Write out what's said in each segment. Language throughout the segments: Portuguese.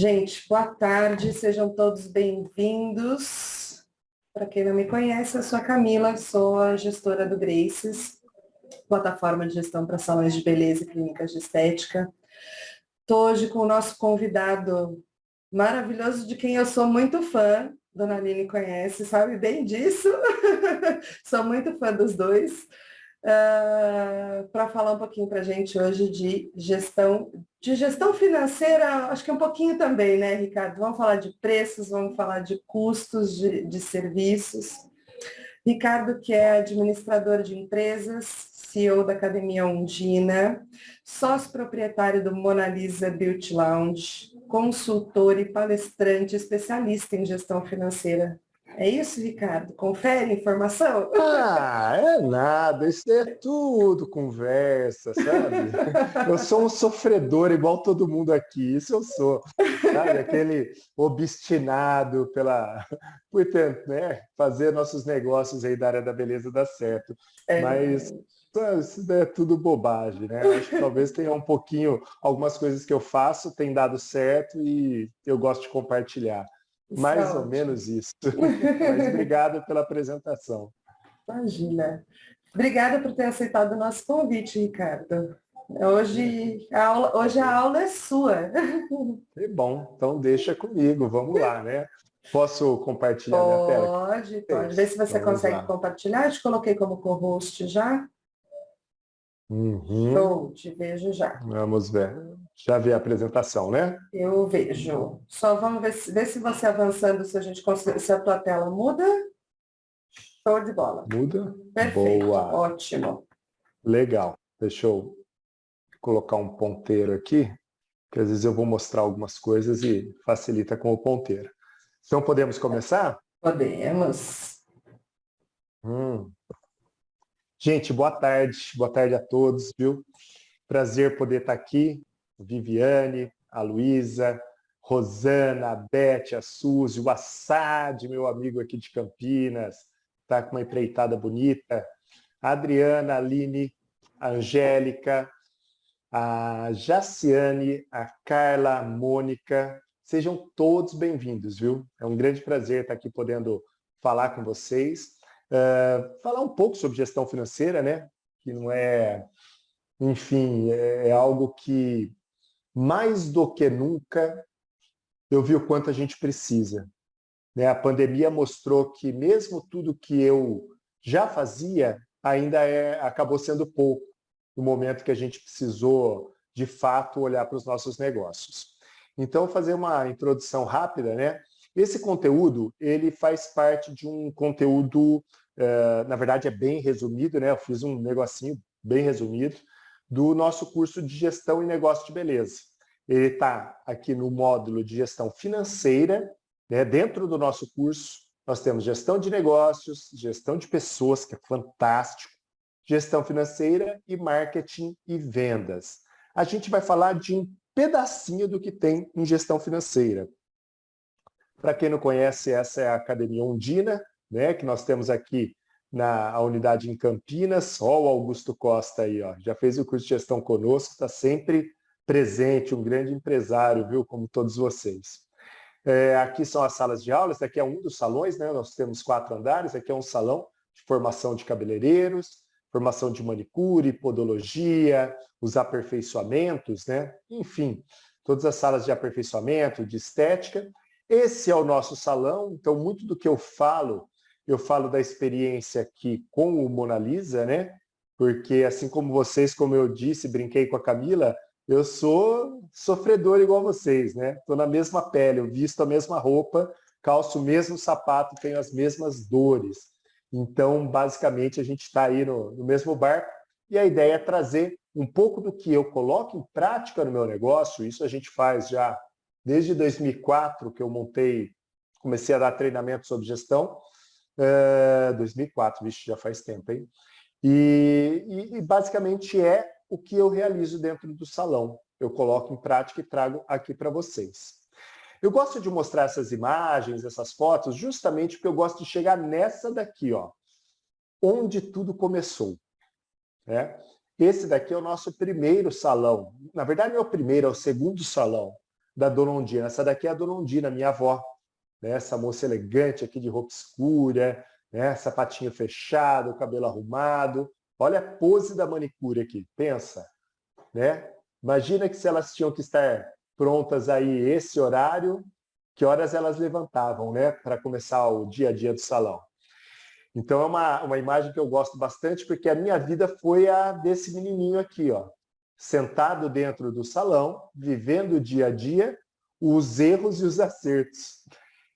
Gente, boa tarde, sejam todos bem-vindos. Para quem não me conhece, eu sou a Camila, sou a gestora do Graces, plataforma de gestão para salões de beleza e clínicas de estética. Estou hoje com o nosso convidado maravilhoso, de quem eu sou muito fã, Dona Aline conhece, sabe bem disso. Sou muito fã dos dois. Para falar um pouquinho para a gente hoje de gestão financeira, acho que um pouquinho também, né, Ricardo? Vamos falar de preços, vamos falar de custos de serviços. Ricardo, que é administrador de empresas, CEO da Academia Undina, sócio proprietário do Mona Lisa Beauty Lounge, consultor e palestrante especialista em gestão financeira. É isso, Ricardo? Confere a informação? É nada, isso é tudo conversa, sabe? Eu sou um sofredor igual todo mundo aqui, isso eu sou, sabe? Aquele obstinado por né, fazer nossos negócios aí da área da beleza dar certo. Mas isso é tudo bobagem, né? Acho que talvez tenha um pouquinho, algumas coisas que eu faço têm dado certo e eu gosto de compartilhar. Mais ou menos isso. Mas obrigado pela apresentação. Imagina. Obrigada por ter aceitado o nosso convite, Ricardo. Hoje a aula é sua. Que bom, então deixa comigo, vamos lá, né? Posso compartilhar minha tela? Pode. Vê se você Vamos consegue lá. compartilhar. Eu te coloquei como co-host já. Uhum. Show, te vejo já. Vamos ver. Já vi a apresentação, né? Eu vejo. Só vamos ver se você avançando, se a gente consegue, se a tua tela muda. Show de bola. Muda? Perfeito, Boa. ótimo. Legal. Deixa eu colocar um ponteiro aqui, que às vezes eu vou mostrar algumas coisas e facilita com o ponteiro. Então podemos começar? Podemos. Gente, boa tarde a todos, viu? Prazer poder estar aqui, Viviane, a Luísa, Rosana, a Beth, a Suzy, o Assad, meu amigo aqui de Campinas, está com uma empreitada bonita, a Adriana, a Aline, a Angélica, a Jaciane, a Carla, a Mônica, sejam todos bem-vindos, viu? É um grande prazer estar aqui podendo falar com vocês, falar um pouco sobre gestão financeira, né? Que não é, enfim, é algo que mais do que nunca eu vi o quanto a gente precisa, né? A pandemia mostrou que mesmo tudo que eu já fazia ainda acabou sendo pouco no momento que a gente precisou de fato olhar para os nossos negócios. Então, fazer uma introdução rápida, né? Esse conteúdo ele faz parte de um conteúdo, na verdade é bem resumido, né? Eu fiz um negocinho bem resumido do nosso curso de gestão e negócio de beleza. Ele está aqui no módulo de gestão financeira, né? Dentro do nosso curso, nós temos gestão de negócios, gestão de pessoas, que é fantástico, gestão financeira e marketing e vendas. A gente vai falar de um pedacinho do que tem em gestão financeira. Para quem não conhece, essa é a Academia Undina, né? Que nós temos aqui na unidade em Campinas. Ó, o Augusto Costa aí, ó, já fez o curso de gestão conosco, está sempre presente, um grande empresário, viu, como todos vocês. Aqui são as salas de aulas, aqui é um dos salões, né? Nós temos 4 andares, aqui é um salão de formação de cabeleireiros, formação de manicure, podologia, os aperfeiçoamentos, né? Enfim, todas as salas de aperfeiçoamento, de estética. Esse é o nosso salão, então muito do que eu falo da experiência aqui com o Mona Lisa, né? Porque assim como vocês, como eu disse, brinquei com a Camila, eu sou sofredor igual vocês, né? Estou na mesma pele, eu visto a mesma roupa, calço o mesmo sapato, tenho as mesmas dores. Então, basicamente, a gente está aí no mesmo barco e a ideia é trazer um pouco do que eu coloco em prática no meu negócio. Isso a gente faz já desde 2004, que eu comecei a dar treinamento sobre gestão. 2004, vixe, já faz tempo, hein? E basicamente é o que eu realizo dentro do salão. Eu coloco em prática e trago aqui para vocês. Eu gosto de mostrar essas imagens, essas fotos, justamente porque eu gosto de chegar nessa daqui, ó, onde tudo começou, né? Esse daqui é o nosso primeiro salão. Na verdade, não é o primeiro, é o segundo salão. da Dona Ondina. Essa daqui é a Dona Ondina, minha avó. Né? Essa moça elegante aqui de roupa escura, né? Sapatinho fechado, cabelo arrumado. Olha a pose da manicure aqui, pensa. Né? Imagina que se elas tinham que estar prontas aí esse horário, que horas elas levantavam, né? Para começar o dia a dia do salão. Então é uma imagem que eu gosto bastante, porque a minha vida foi a desse menininho aqui, ó, sentado dentro do salão, vivendo o dia a dia, os erros e os acertos.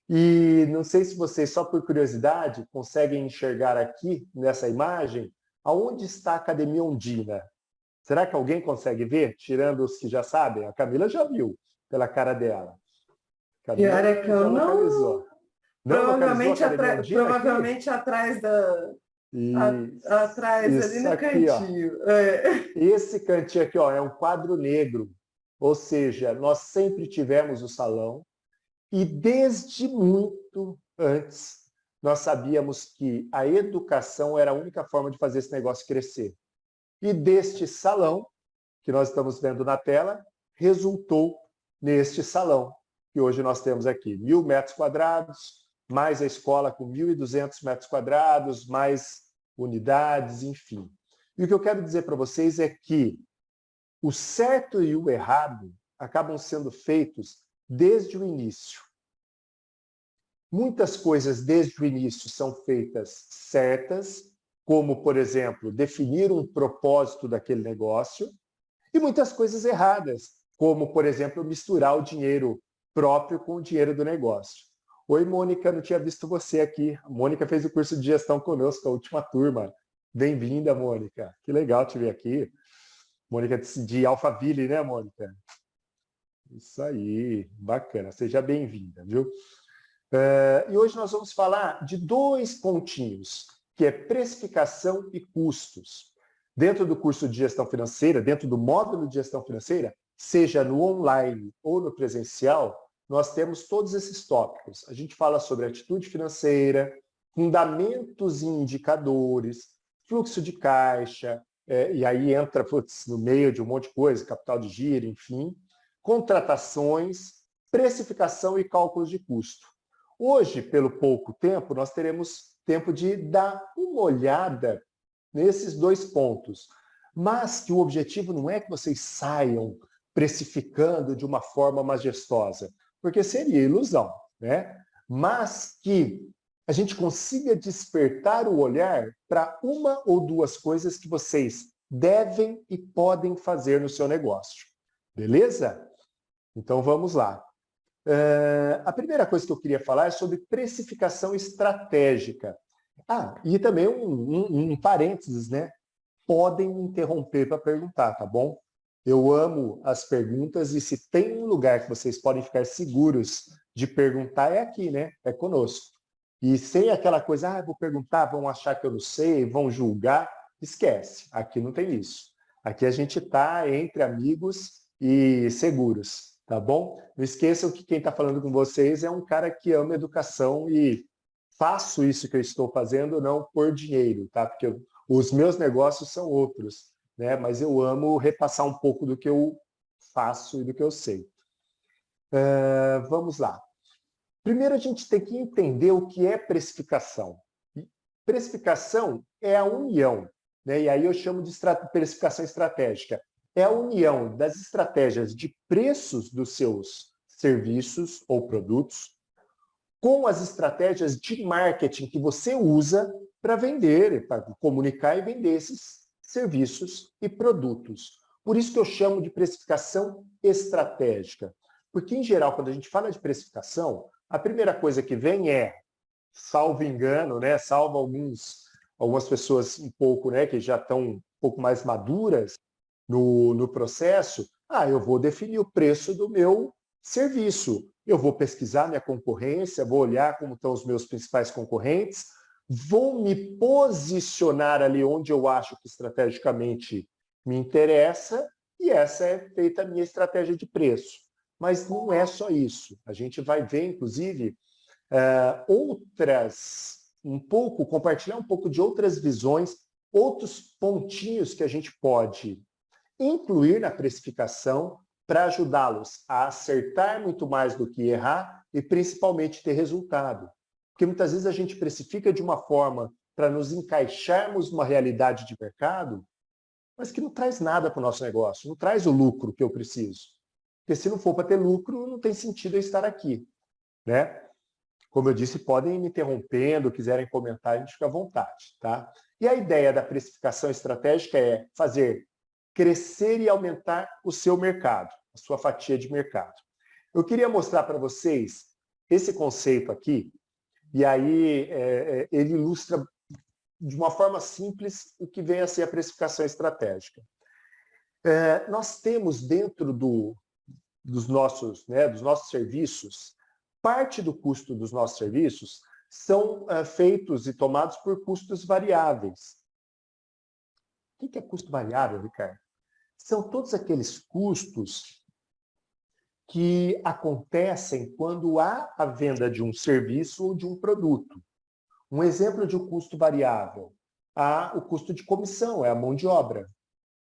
E não sei se vocês, só por curiosidade, conseguem enxergar aqui, nessa imagem, aonde está a Academia Ondina. Será que alguém consegue ver? Tirando os que já sabem. A Camila já viu, pela cara dela. Camila Pior é que eu já não... localizou. Não localizou a Academia Ondina provavelmente atrás da... atrás ali Isso no aqui, ó. cantinho. Esse cantinho aqui, ó, é um quadro negro. Ou seja, nós sempre tivemos o salão e desde muito antes nós sabíamos que a educação era a única forma de fazer esse negócio crescer. E deste salão, que nós estamos vendo na tela, resultou neste salão, que hoje nós temos aqui 1.000 metros quadrados, mais a escola com 1.200 metros quadrados, mais unidades, enfim. E o que eu quero dizer para vocês é que o certo e o errado acabam sendo feitos desde o início. Muitas coisas desde o início são feitas certas, como, por exemplo, definir um propósito daquele negócio, e muitas coisas erradas, como, por exemplo, misturar o dinheiro próprio com o dinheiro do negócio. Oi, Mônica, não tinha visto você aqui. A Mônica fez o curso de gestão conosco, a última turma. Bem-vinda, Mônica. Que legal te ver aqui. Mônica de Alphaville, né, Mônica? Isso aí, bacana. Seja bem-vinda, viu? E hoje nós vamos falar de 2 pontinhos, que é precificação e custos. Dentro do curso de gestão financeira, dentro do módulo de gestão financeira, seja no online ou no presencial, nós temos todos esses tópicos. A gente fala sobre atitude financeira, fundamentos e indicadores, fluxo de caixa, e aí entra no meio de um monte de coisa, capital de giro, enfim, contratações, precificação e cálculos de custo. Hoje, pelo pouco tempo, nós teremos tempo de dar uma olhada nesses 2 pontos, mas que o objetivo não é que vocês saiam precificando de uma forma majestosa, porque seria ilusão, né? Mas que a gente consiga despertar o olhar para uma ou 2 coisas que vocês devem e podem fazer no seu negócio. Beleza? Então vamos lá. A primeira coisa que eu queria falar é sobre precificação estratégica. E também um parênteses, né? Podem me interromper para perguntar, tá bom? Eu amo as perguntas e se tem um lugar que vocês podem ficar seguros de perguntar é aqui, né? É conosco. E sem aquela coisa, vou perguntar, vão achar que eu não sei, vão julgar, esquece. Aqui não tem isso. Aqui a gente está entre amigos e seguros, tá bom? Não esqueçam que quem está falando com vocês é um cara que ama educação e faço isso que eu estou fazendo não por dinheiro, tá? Porque os meus negócios são outros, né? Mas eu amo repassar um pouco do que eu faço e do que eu sei. Vamos lá. Primeiro a gente tem que entender o que é precificação. Precificação é a união, né? E aí eu chamo de precificação estratégica. É a união das estratégias de preços dos seus serviços ou produtos com as estratégias de marketing que você usa para vender, para comunicar e vender esses serviços e produtos. Por isso que eu chamo de precificação estratégica. Porque, em geral, quando a gente fala de precificação, a primeira coisa que vem é, salvo engano, né, salvo algumas pessoas um pouco, né, que já estão um pouco mais maduras no processo, eu vou definir o preço do meu serviço. Eu vou pesquisar minha concorrência, vou olhar como estão os meus principais concorrentes, vou me posicionar ali onde eu acho que estrategicamente me interessa, e essa é feita a minha estratégia de preço. Mas não é só isso. A gente vai ver, inclusive, compartilhar um pouco de outras visões, outros pontinhos que a gente pode incluir na precificação para ajudá-los a acertar muito mais do que errar e principalmente ter resultado. Porque muitas vezes a gente precifica de uma forma para nos encaixarmos numa realidade de mercado, mas que não traz nada para o nosso negócio, não traz o lucro que eu preciso. Porque se não for para ter lucro, não tem sentido eu estar aqui, né? Como eu disse, podem ir me interrompendo, quiserem comentar, a gente fica à vontade, tá? E a ideia da precificação estratégica é fazer crescer e aumentar o seu mercado, a sua fatia de mercado. Eu queria mostrar para vocês esse conceito aqui, e aí ele ilustra de uma forma simples o que vem a ser a precificação estratégica. Nós temos dentro dos nossos serviços, parte do custo dos nossos serviços são feitos e tomados por custos variáveis. O que é custo variável, Ricardo? São todos aqueles custos que acontecem quando há a venda de um serviço ou de um produto. Um exemplo de um custo variável, há o custo de comissão, é a mão de obra.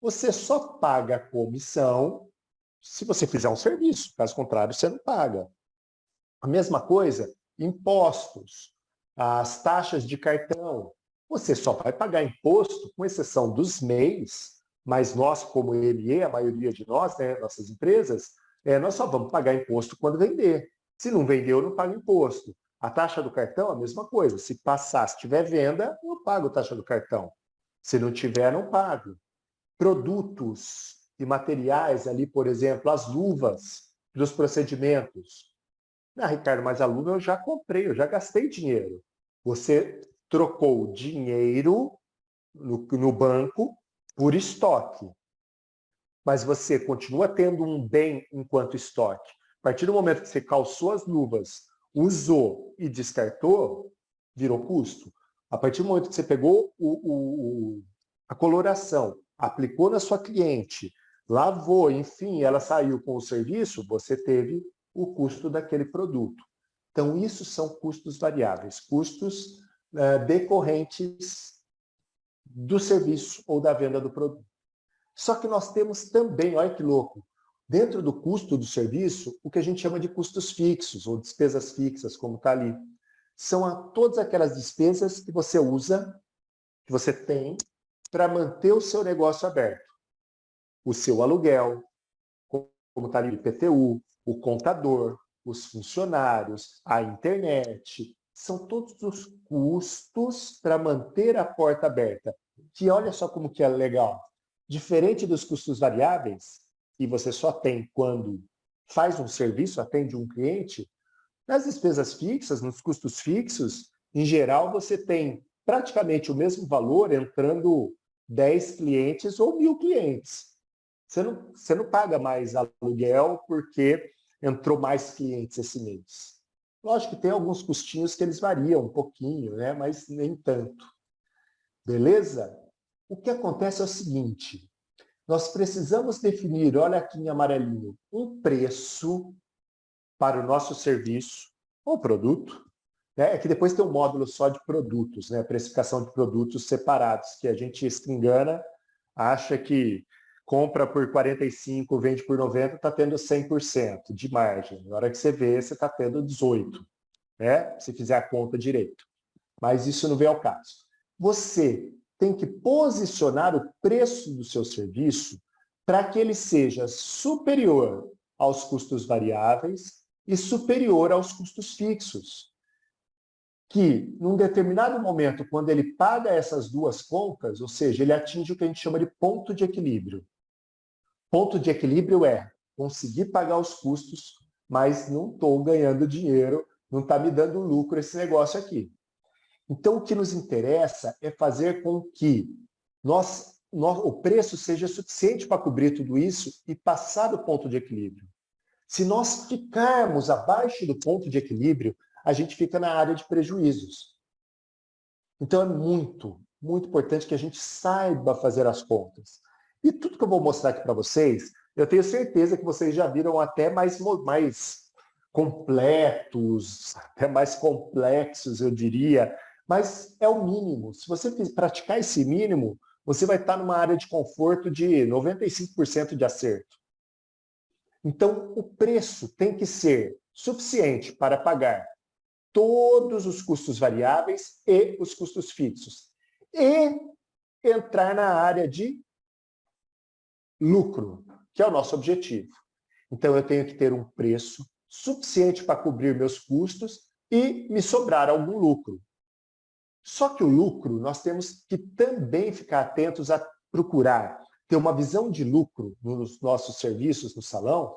Você só paga a comissão se você fizer um serviço, caso contrário, você não paga. A mesma coisa, impostos, as taxas de cartão. Você só vai pagar imposto, com exceção dos MEIs, mas nós, como ele a maioria de nós, né, nossas empresas, nós só vamos pagar imposto quando vender. Se não vendeu, não paga imposto. A taxa do cartão, a mesma coisa. Se passar, se tiver venda, eu pago a taxa do cartão. Se não tiver, não pago. Produtos e materiais ali, por exemplo, as luvas dos procedimentos. Ah, Ricardo, mas a luva eu já comprei, eu já gastei dinheiro. Você trocou dinheiro no banco por estoque. Mas você continua tendo um bem enquanto estoque. A partir do momento que você calçou as luvas, usou e descartou, virou custo. A partir do momento que você pegou a coloração, aplicou na sua cliente, lavou, enfim, ela saiu com o serviço, você teve o custo daquele produto. Então, isso são custos variáveis, custos decorrentes do serviço ou da venda do produto. Só que nós temos também, olha que louco, dentro do custo do serviço, o que a gente chama de custos fixos, ou despesas fixas, como está ali. São todas aquelas despesas que você usa, que você tem, para manter o seu negócio aberto. O seu aluguel, como está ali o IPTU, o contador, os funcionários, a internet, são todos os custos para manter a porta aberta. Que olha só como que é legal. Diferente dos custos variáveis, que você só tem quando faz um serviço, atende um cliente, nas despesas fixas, nos custos fixos, em geral você tem praticamente o mesmo valor entrando 10 clientes ou 1.000 clientes. Você não paga mais aluguel porque entrou mais clientes esse mês. Lógico que tem alguns custinhos que eles variam um pouquinho, né? Mas nem tanto. Beleza? O que acontece é o seguinte, nós precisamos definir, olha aqui em amarelinho, um preço para o nosso serviço ou produto, né? É que depois tem um módulo só de produtos, né? Precificação de produtos separados, que a gente se engana, acha que compra por 45, vende por 90, está tendo 100% de margem. Na hora que você vê, você está tendo 18%, né? Se fizer a conta direito. Mas isso não vem ao caso. Você tem que posicionar o preço do seu serviço para que ele seja superior aos custos variáveis e superior aos custos fixos. Que, num determinado momento, quando ele paga essas duas contas, ou seja, ele atinge o que a gente chama de ponto de equilíbrio. Ponto de equilíbrio é conseguir pagar os custos, mas não estou ganhando dinheiro, não está me dando lucro esse negócio aqui. Então, o que nos interessa é fazer com que o preço seja suficiente para cobrir tudo isso e passar do ponto de equilíbrio. Se nós ficarmos abaixo do ponto de equilíbrio, a gente fica na área de prejuízos. Então, é muito, muito importante que a gente saiba fazer as contas. E tudo que eu vou mostrar aqui para vocês, eu tenho certeza que vocês já viram até mais completos, até mais complexos, eu diria, mas é o mínimo. Se você praticar esse mínimo, você vai estar numa área de conforto de 95% de acerto. Então, o preço tem que ser suficiente para pagar todos os custos variáveis e os custos fixos. E entrar na área de lucro, que é o nosso objetivo. Então, eu tenho que ter um preço suficiente para cobrir meus custos e me sobrar algum lucro. Só que o lucro, nós temos que também ficar atentos a procurar ter uma visão de lucro nos nossos serviços no salão,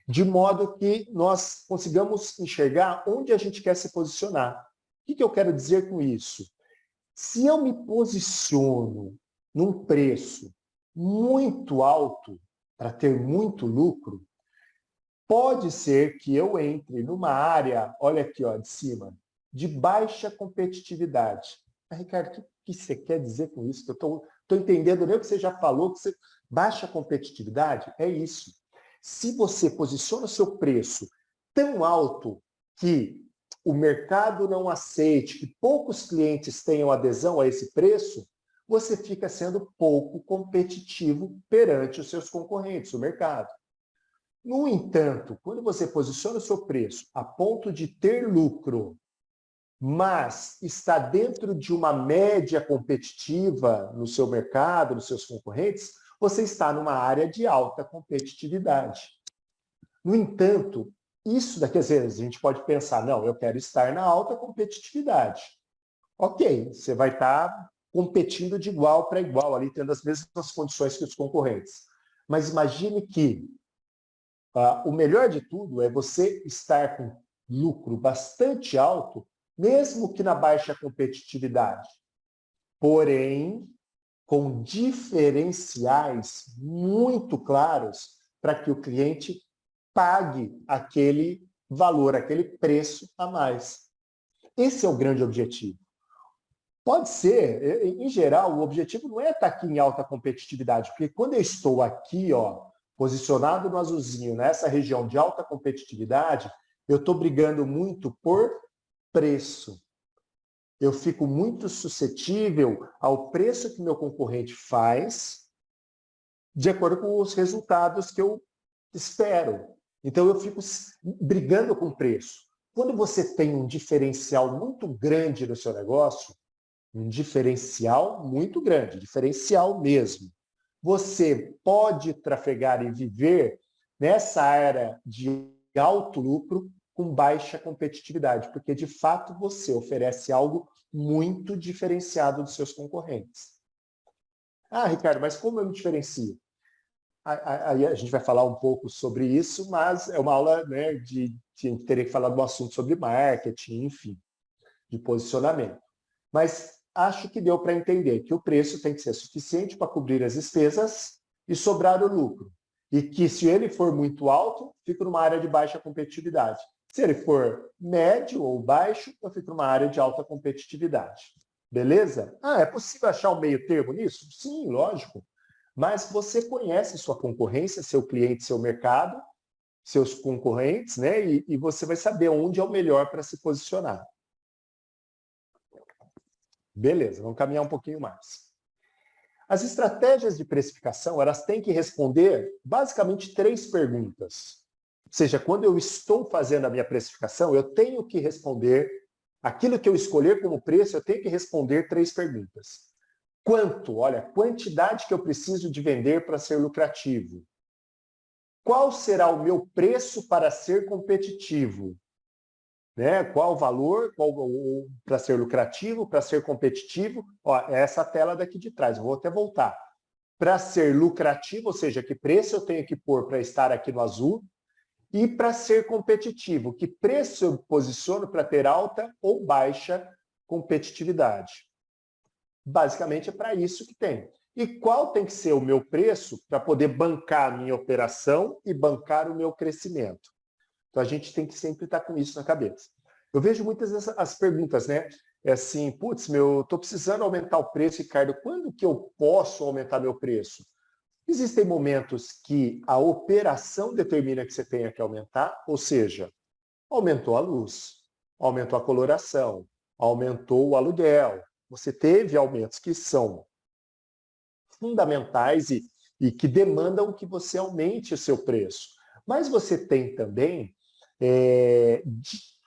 de modo que nós consigamos enxergar onde a gente quer se posicionar. O que eu quero dizer com isso? Se eu me posiciono num preço muito alto para ter muito lucro, pode ser que eu entre numa área, olha aqui, ó, de cima, de baixa competitividade. Mas, Ricardo, o que você quer dizer com isso? Eu estou entendendo nem o que você já falou, baixa competitividade é isso. Se você posiciona o seu preço tão alto que o mercado não aceite, que poucos clientes tenham adesão a esse preço, você fica sendo pouco competitivo perante os seus concorrentes, o mercado. No entanto, quando você posiciona o seu preço a ponto de ter lucro, mas está dentro de uma média competitiva no seu mercado, nos seus concorrentes, você está numa área de alta competitividade. No entanto, isso daqui às vezes a gente pode pensar, não, eu quero estar na alta competitividade. Ok, você vai estar competindo de igual para igual, ali tendo as mesmas condições que os concorrentes. Mas imagine que o melhor de tudo é você estar com lucro bastante alto, mesmo que na baixa competitividade. Porém, com diferenciais muito claros para que o cliente pague aquele valor, aquele preço a mais. Esse é o grande objetivo. Pode ser, em geral, o objetivo não é estar aqui em alta competitividade, porque quando eu estou aqui, ó, posicionado no azulzinho, nessa região de alta competitividade, eu estou brigando muito por preço. Eu fico muito suscetível ao preço que meu concorrente faz, de acordo com os resultados que eu espero. Então, eu fico brigando com preço. Quando você tem um diferencial muito grande no seu negócio, um diferencial muito grande, diferencial mesmo, você pode trafegar e viver nessa área de alto lucro com baixa competitividade, porque de fato você oferece algo muito diferenciado dos seus concorrentes. Ah, Ricardo, mas como eu me diferencio? Aí a gente vai falar um pouco sobre isso, mas é uma aula, né, de teria que falar de um assunto sobre marketing, enfim, de posicionamento. Mas acho que deu para entender que o preço tem que ser suficiente para cobrir as despesas e sobrar o lucro. E que se ele for muito alto, fica numa área de baixa competitividade. Se ele for médio ou baixo, eu fico numa área de alta competitividade. Beleza? Ah, é possível achar um meio termo nisso? Sim, lógico. Mas você conhece sua concorrência, seu cliente, seu mercado, seus concorrentes, né? E você vai saber onde é o melhor para se posicionar. Beleza, vamos caminhar um pouquinho mais. As estratégias de precificação, elas têm que responder basicamente 3 perguntas. Ou seja, quando eu estou fazendo a minha precificação, eu tenho que responder aquilo que eu escolher como preço, eu tenho que responder 3 perguntas. Quanto? Olha, a quantidade que eu preciso de vender para ser lucrativo. Qual será o meu preço para ser competitivo? Né? Qual o valor para ser lucrativo, para ser competitivo? Ó, é essa tela daqui de trás, eu vou até voltar. Para ser lucrativo, ou seja, que preço eu tenho que pôr para estar aqui no azul, e para ser competitivo, que preço eu posiciono para ter alta ou baixa competitividade. Basicamente é para isso que tem. E qual tem que ser o meu preço para poder bancar a minha operação e bancar o meu crescimento? Então a gente tem que sempre estar com isso na cabeça. Eu vejo muitas as perguntas, né? É assim, putz, estou precisando aumentar o preço, Ricardo, quando que eu posso aumentar meu preço? Existem momentos que a operação determina que você tenha que aumentar, ou seja, aumentou a luz, aumentou a coloração, aumentou o aluguel. Você teve aumentos que são fundamentais e que demandam que você aumente o seu preço. Mas você tem também,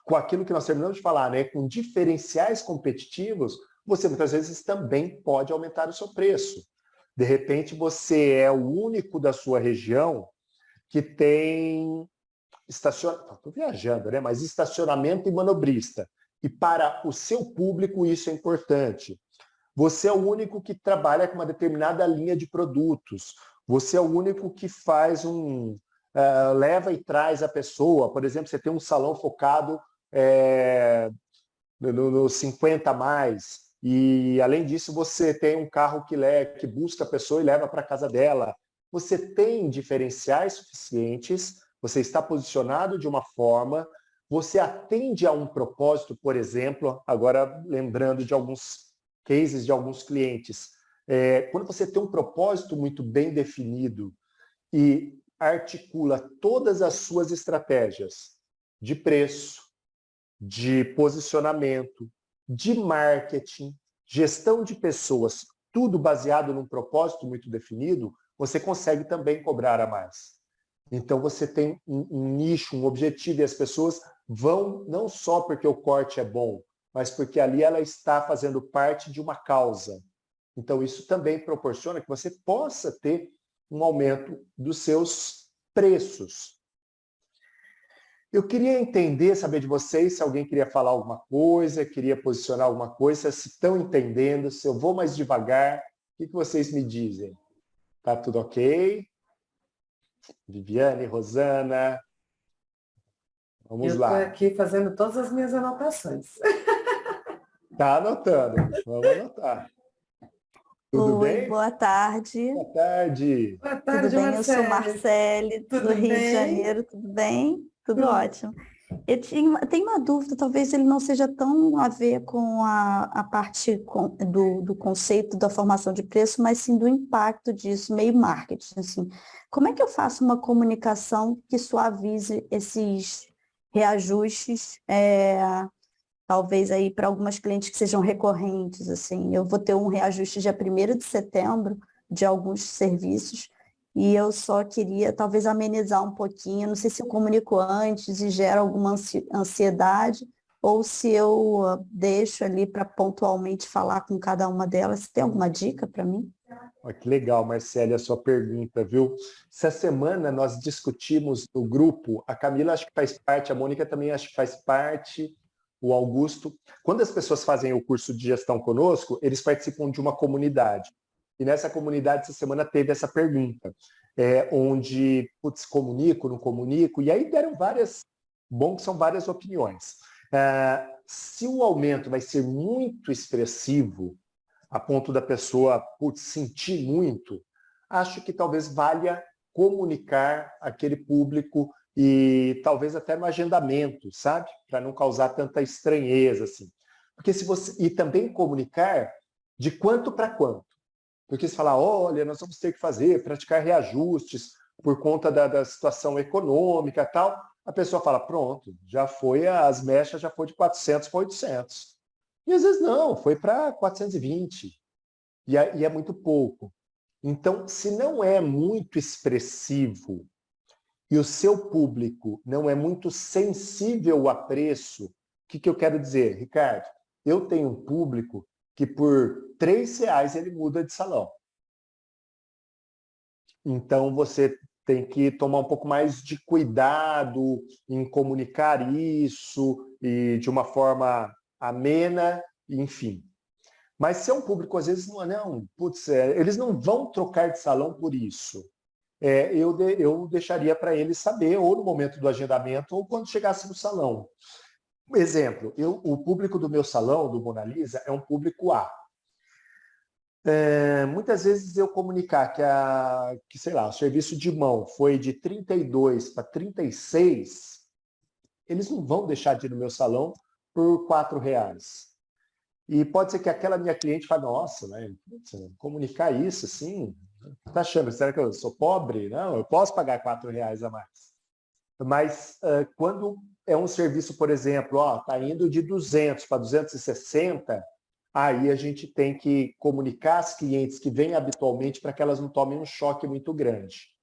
com aquilo que nós terminamos de falar, né, com diferenciais competitivos, você muitas vezes também pode aumentar o seu preço. De repente, você é o único da sua região que tem estou viajando, né? Mas estacionamento e manobrista. E para o seu público isso é importante. Você é o único que trabalha com uma determinada linha de produtos. Você é o único que faz leva e traz a pessoa. Por exemplo, você tem um salão focado no 50 a mais. E, além disso, você tem um carro que busca a pessoa e leva para a casa dela. Você tem diferenciais suficientes, você está posicionado de uma forma, você atende a um propósito, por exemplo, agora lembrando de alguns cases de alguns clientes. Quando você tem um propósito muito bem definido e articula todas as suas estratégias de preço, de posicionamento, de marketing, gestão de pessoas, tudo baseado num propósito muito definido, você consegue também cobrar a mais. Então você tem um nicho, um objetivo, e as pessoas vão não só porque o corte é bom, mas porque ali ela está fazendo parte de uma causa. Então isso também proporciona que você possa ter um aumento dos seus preços. Eu queria entender, saber de vocês, se alguém queria falar alguma coisa, queria posicionar alguma coisa, se estão entendendo, se eu vou mais devagar, o que vocês me dizem? Tá tudo ok? Viviane, Rosana, vamos Eu estou lá. aqui fazendo todas as minhas anotações. Tá anotando, vamos anotar. Tudo Oi, bem? boa tarde. Boa tarde. Boa Tudo tarde, bem? Eu sou Marcele. Marcele, do Tudo Rio de bem? Janeiro, tudo bem? Tudo ótimo. Tenho uma dúvida, talvez ele não seja tão a ver com a parte do conceito da formação de preço, mas sim do impacto disso, meio marketing, assim. Como é que eu faço uma comunicação que suavize esses reajustes, talvez aí para algumas clientes que sejam recorrentes, assim, eu vou ter um reajuste dia 1º de setembro de alguns serviços e eu só queria talvez amenizar um pouquinho, não sei se eu comunico antes e gera alguma ansiedade ou se eu deixo ali para pontualmente falar com cada uma delas. Você tem alguma dica para mim? Que legal, Marcele, a sua pergunta, viu? Essa semana nós discutimos no grupo, a Camila acho que faz parte, a Mônica também acho que faz parte, o Augusto. Quando as pessoas fazem o curso de gestão conosco, eles participam de uma comunidade. E nessa comunidade, essa semana, teve essa pergunta, onde, putz, comunico, não comunico, e aí deram bom que são várias opiniões. Se o aumento vai ser muito expressivo, a ponto da pessoa sentir muito, acho que talvez valha comunicar aquele público e talvez até no agendamento, sabe? Para não causar tanta estranheza, assim. Porque e também comunicar de quanto para quanto. Porque se falar, olha, nós vamos ter que praticar reajustes por conta da situação econômica e tal, a pessoa fala, pronto, as mechas já foi de 400 para 800. E às vezes não, foi para 420. E é muito pouco. Então, se não é muito expressivo e o seu público não é muito sensível a preço, o que eu quero dizer, Ricardo? Eu tenho um público que por R$3 ele muda de salão. Então, você tem que tomar um pouco mais de cuidado em comunicar isso e de uma forma amena, enfim. Mas se é um público, às vezes, eles não vão trocar de salão por isso. Eu deixaria para eles saber, ou no momento do agendamento, ou quando chegasse no salão. Exemplo, o público do meu salão, do Mona Lisa, é um público A. Muitas vezes eu comunicar que, sei lá, o serviço de mão foi de 32 para 36, eles não vão deixar de ir no meu salão por R$4. E pode ser que aquela minha cliente fale, nossa, né, comunicar isso assim, tá achando, será que eu sou pobre? Não, eu posso pagar R$4 a mais. Mas quando é um serviço, por exemplo, tá indo de 200 para 260, aí a gente tem que comunicar às clientes que vêm habitualmente para que elas não tomem um choque muito grande.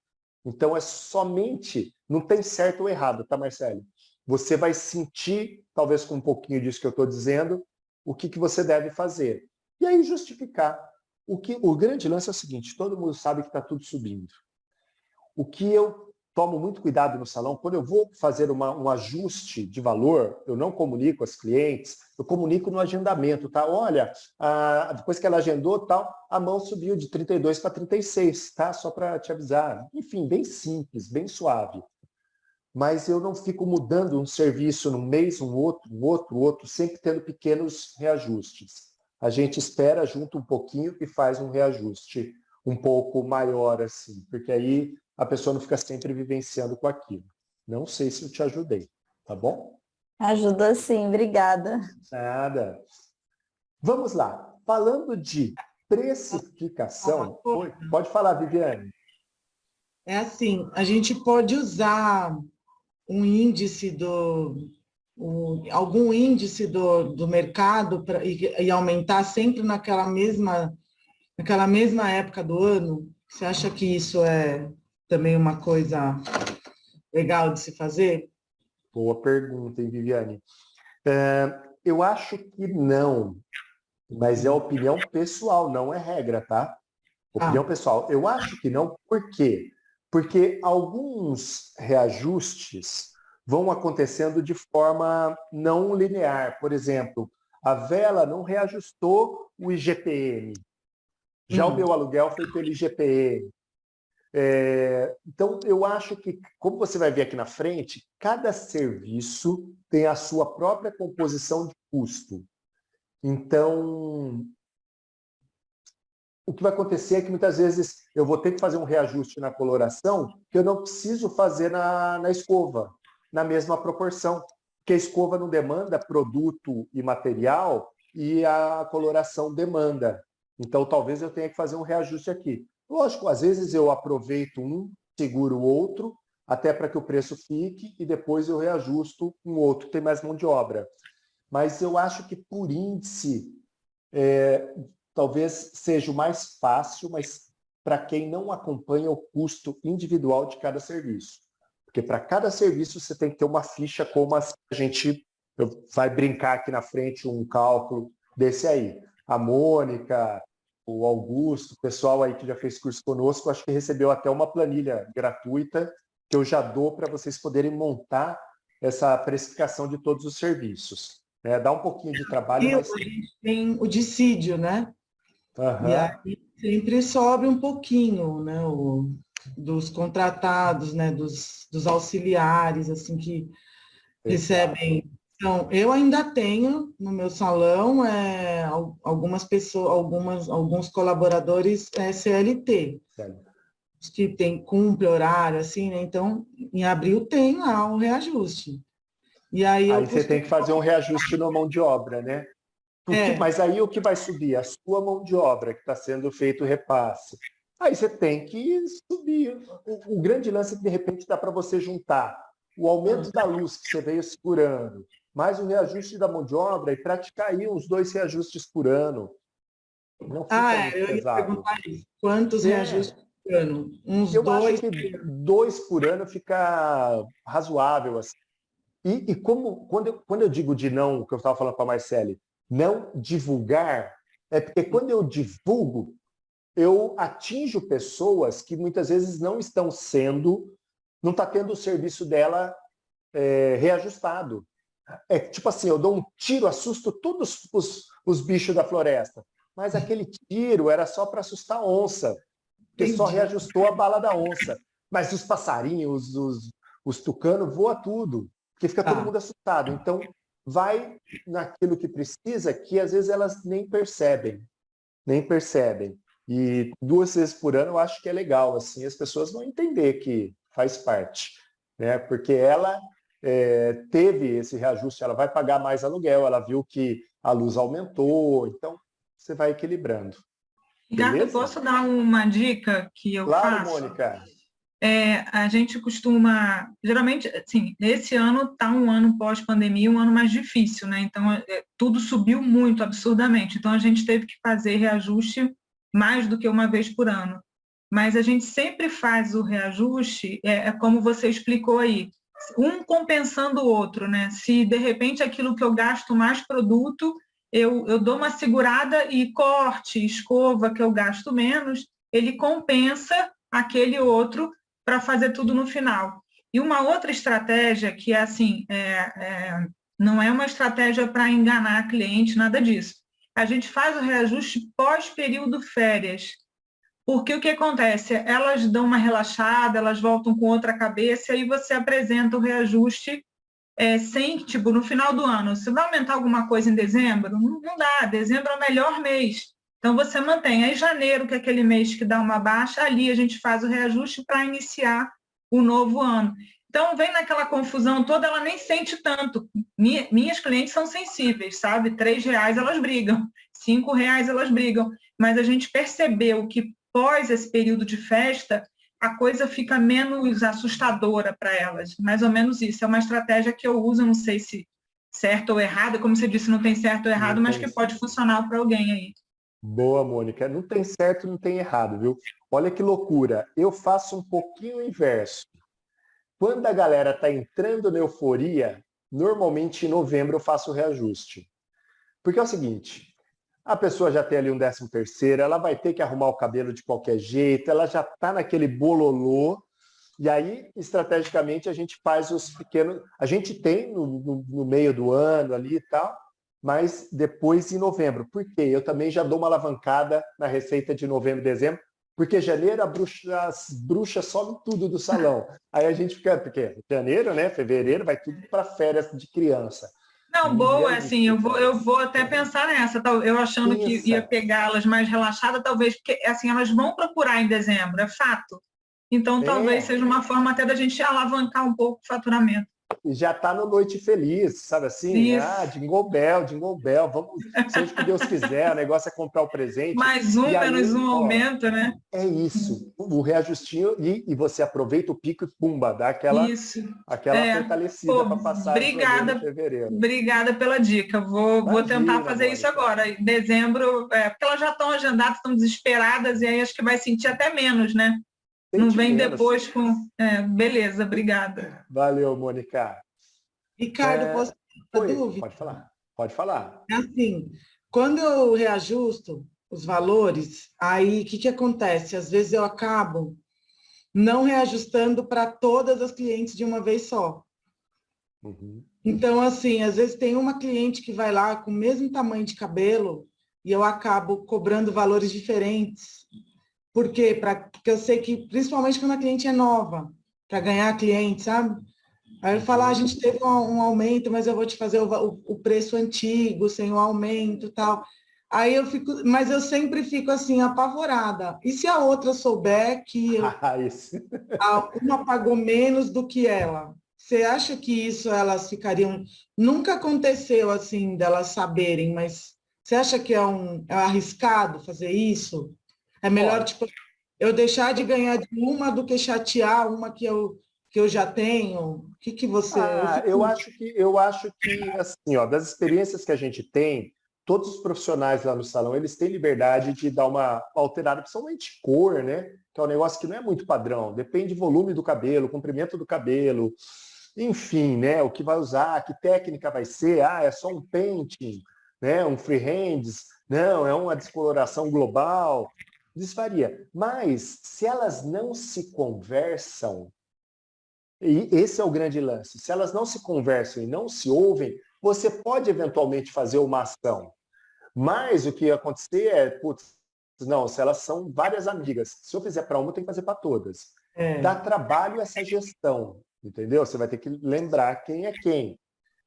Então, é somente, não tem certo ou errado, tá, Marcelo? Você vai sentir, talvez com um pouquinho disso que eu estou dizendo, o que você deve fazer. E aí justificar. O grande lance é o seguinte, todo mundo sabe que está tudo subindo. O que eu tomo muito cuidado no salão, quando eu vou fazer um ajuste de valor, eu não comunico aos clientes, eu comunico no agendamento, tá? Olha, depois que ela agendou, tal, a mão subiu de 32 para 36, tá? Só para te avisar. Enfim, bem simples, bem suave. Mas eu não fico mudando um serviço num mês, um outro, sempre tendo pequenos reajustes. A gente espera junto um pouquinho e faz um reajuste um pouco maior, assim, porque aí a pessoa não fica sempre vivenciando com aquilo. Não sei se eu te ajudei, tá bom? Ajudou sim, obrigada. Nada. Vamos lá. Falando de precificação... Oi, pode falar, Viviane. É assim, a gente pode usar um índice algum índice do mercado e aumentar sempre naquela mesma época do ano? Você acha que isso é também uma coisa legal de se fazer? Boa pergunta, hein, Viviane? Eu acho que não, mas é opinião pessoal, não é regra, tá? Opinião pessoal. Eu acho que não, por quê? Porque alguns reajustes vão acontecendo de forma não linear. Por exemplo, a vela não reajustou o IGPM. Já o meu aluguel foi pelo IGPM. Então, eu acho que, como você vai ver aqui na frente, cada serviço tem a sua própria composição de custo. Então, o que vai acontecer é que muitas vezes eu vou ter que fazer um reajuste na coloração que eu não preciso fazer na escova, na mesma proporção. Porque a escova não demanda produto e material e a coloração demanda. Então, talvez eu tenha que fazer um reajuste aqui. Lógico, às vezes eu aproveito um, seguro o outro, até para que o preço fique, e depois eu reajusto um outro, que tem mais mão de obra. Mas eu acho que por índice, talvez seja o mais fácil, mas para quem não acompanha o custo individual de cada serviço. Porque para cada serviço você tem que ter uma ficha como a gente vai brincar aqui na frente, um cálculo desse aí. A Mônica, o Augusto, o pessoal aí que já fez curso conosco, acho que recebeu até uma planilha gratuita que eu já dou para vocês poderem montar essa precificação de todos os serviços. Dá um pouquinho de trabalho, mas... A gente tem o dissídio, né? Uhum. E aí sempre sobra um pouquinho, né? Dos contratados, né? Dos auxiliares, assim, que recebem. Então, eu ainda tenho no meu salão algumas pessoas, alguns colaboradores CLT, os que cumpre horário, assim, né? Então, em abril tem lá um reajuste. E aí você tem que fazer um reajuste na mão de obra, né? Mas aí o que vai subir? A sua mão de obra, que está sendo feito o repasse. Aí você tem que subir. O grande lance é que, de repente, dá para você juntar o aumento da luz que você veio segurando, mais o reajuste da mão de obra e praticar aí uns 2 reajustes por ano. Não fica muito eu pesado. ia perguntar isso. Quantos reajustes por ano? Uns eu 2? acho que 2 por ano fica razoável. Assim. E quando eu digo de não, o que eu estava falando para a Marcele, não divulgar, é porque quando eu divulgo, eu atinjo pessoas que muitas vezes não está tendo o serviço dela reajustado. Tipo assim, eu dou um tiro, assusto todos os bichos da floresta. Mas aquele tiro era só para assustar a onça, porque só reajustou a bala da onça. Mas os passarinhos, os tucanos, voa tudo, porque fica todo mundo assustado. Então, vai naquilo que precisa, que às vezes elas nem percebem. E 2 vezes por ano eu acho que é legal, assim, as pessoas vão entender que faz parte, né? Porque ela teve esse reajuste, ela vai pagar mais aluguel, ela viu que a luz aumentou, então você vai equilibrando. Gato, posso dar uma dica que eu faço? Claro, Mônica. A gente costuma, geralmente, assim, esse ano está um ano pós-pandemia, um ano mais difícil, né? Então, tudo subiu muito, absurdamente. Então, a gente teve que fazer reajuste mais do que uma vez por ano. mas a gente sempre faz o reajuste, como você explicou aí, um compensando o outro, né? Se de repente aquilo que eu gasto mais produto, eu dou uma segurada e corte, escova que eu gasto menos, ele compensa aquele outro para fazer tudo no final. E uma outra estratégia que é assim, não é uma estratégia para enganar cliente, nada disso. A gente faz o reajuste pós-período férias. Porque o que acontece? Elas dão uma relaxada, elas voltam com outra cabeça e você apresenta o reajuste sem, tipo, no final do ano. Você vai aumentar alguma coisa em dezembro? Não dá, dezembro é o melhor mês. Então você mantém. Aí janeiro, que é aquele mês que dá uma baixa, ali a gente faz o reajuste para iniciar o novo ano. Então vem naquela confusão toda, ela nem sente tanto. Minhas clientes são sensíveis, sabe? R$3 elas brigam, R$5 elas brigam. Mas a gente percebeu que pós esse período de festa, a coisa fica menos assustadora para elas. Mais ou menos isso. É uma estratégia que eu uso, não sei se certo ou errado, como você disse, não tem certo ou errado, mas que pode funcionar para alguém aí. Boa, Mônica. Não tem certo, não tem errado, viu? Olha que loucura. Eu faço um pouquinho o inverso. Quando a galera está entrando na euforia, normalmente em novembro eu faço o reajuste. Porque é o seguinte, a pessoa já tem ali um 13º, ela vai ter que arrumar o cabelo de qualquer jeito, ela já está naquele bololô, e aí, estrategicamente, a gente faz os pequenos... A gente tem no meio do ano ali e tal, mas depois em novembro. Por quê? Eu também já dou uma alavancada na receita de novembro e dezembro, porque janeiro as bruxas somem tudo do salão. Aí a gente fica... Porque janeiro, né? Fevereiro, vai tudo para férias de criança. Não, boa, assim, eu vou até pensar nessa, eu achando que ia pegá-las mais relaxadas, talvez, porque assim, elas vão procurar em dezembro, é fato. Então, talvez seja uma forma até da gente alavancar um pouco o faturamento. E já está no Noite Feliz, sabe assim? Isso. Jingle Bell, vamos, seja o que Deus quiser, o negócio é comprar o presente. Mais um, menos um aumento, né? É isso, o reajustinho e você aproveita o pico e pumba, dá aquela fortalecida para passar obrigada, fevereiro. Obrigada pela dica, vou tentar fazer isso agora. Em dezembro, porque elas já estão agendadas, estão desesperadas, e aí acho que vai sentir até menos, né? Não vem depois com... beleza, obrigada. Valeu, Mônica. Ricardo, posso ter uma dúvida? Pode falar. É assim, quando eu reajusto os valores, aí o que acontece? Às vezes eu acabo não reajustando para todas as clientes de uma vez só. Uhum. Então, assim, às vezes tem uma cliente que vai lá com o mesmo tamanho de cabelo e eu acabo cobrando valores diferentes. Por quê? Porque eu sei que, principalmente quando a cliente é nova, para ganhar cliente, sabe? Aí eu falo, a gente teve um aumento, mas eu vou te fazer o preço antigo, sem o aumento e tal. Aí eu fico, mas eu sempre fico assim, apavorada. E se a outra souber que uma pagou menos do que ela? Você acha que isso elas ficariam... Nunca aconteceu assim, delas saberem, mas você acha que é arriscado fazer isso? É melhor, tipo, eu deixar de ganhar de uma do que chatear uma que eu já tenho? O que você... Eu acho que assim, das experiências que a gente tem, todos os profissionais lá no salão, eles têm liberdade de dar uma alterada, principalmente cor, né? Que é um negócio que não é muito padrão. Depende do volume do cabelo, comprimento do cabelo, enfim, né? O que vai usar, que técnica vai ser. É só um painting, né? Um freehands. Não, é uma descoloração global. Isso varia. Mas, se elas não se conversam, e esse é o grande lance, se elas não se conversam e não se ouvem, você pode eventualmente fazer uma ação. Mas o que ia acontecer se elas são várias amigas, se eu fizer para uma, eu tenho que fazer para todas. Dá trabalho essa gestão, entendeu? Você vai ter que lembrar quem é quem.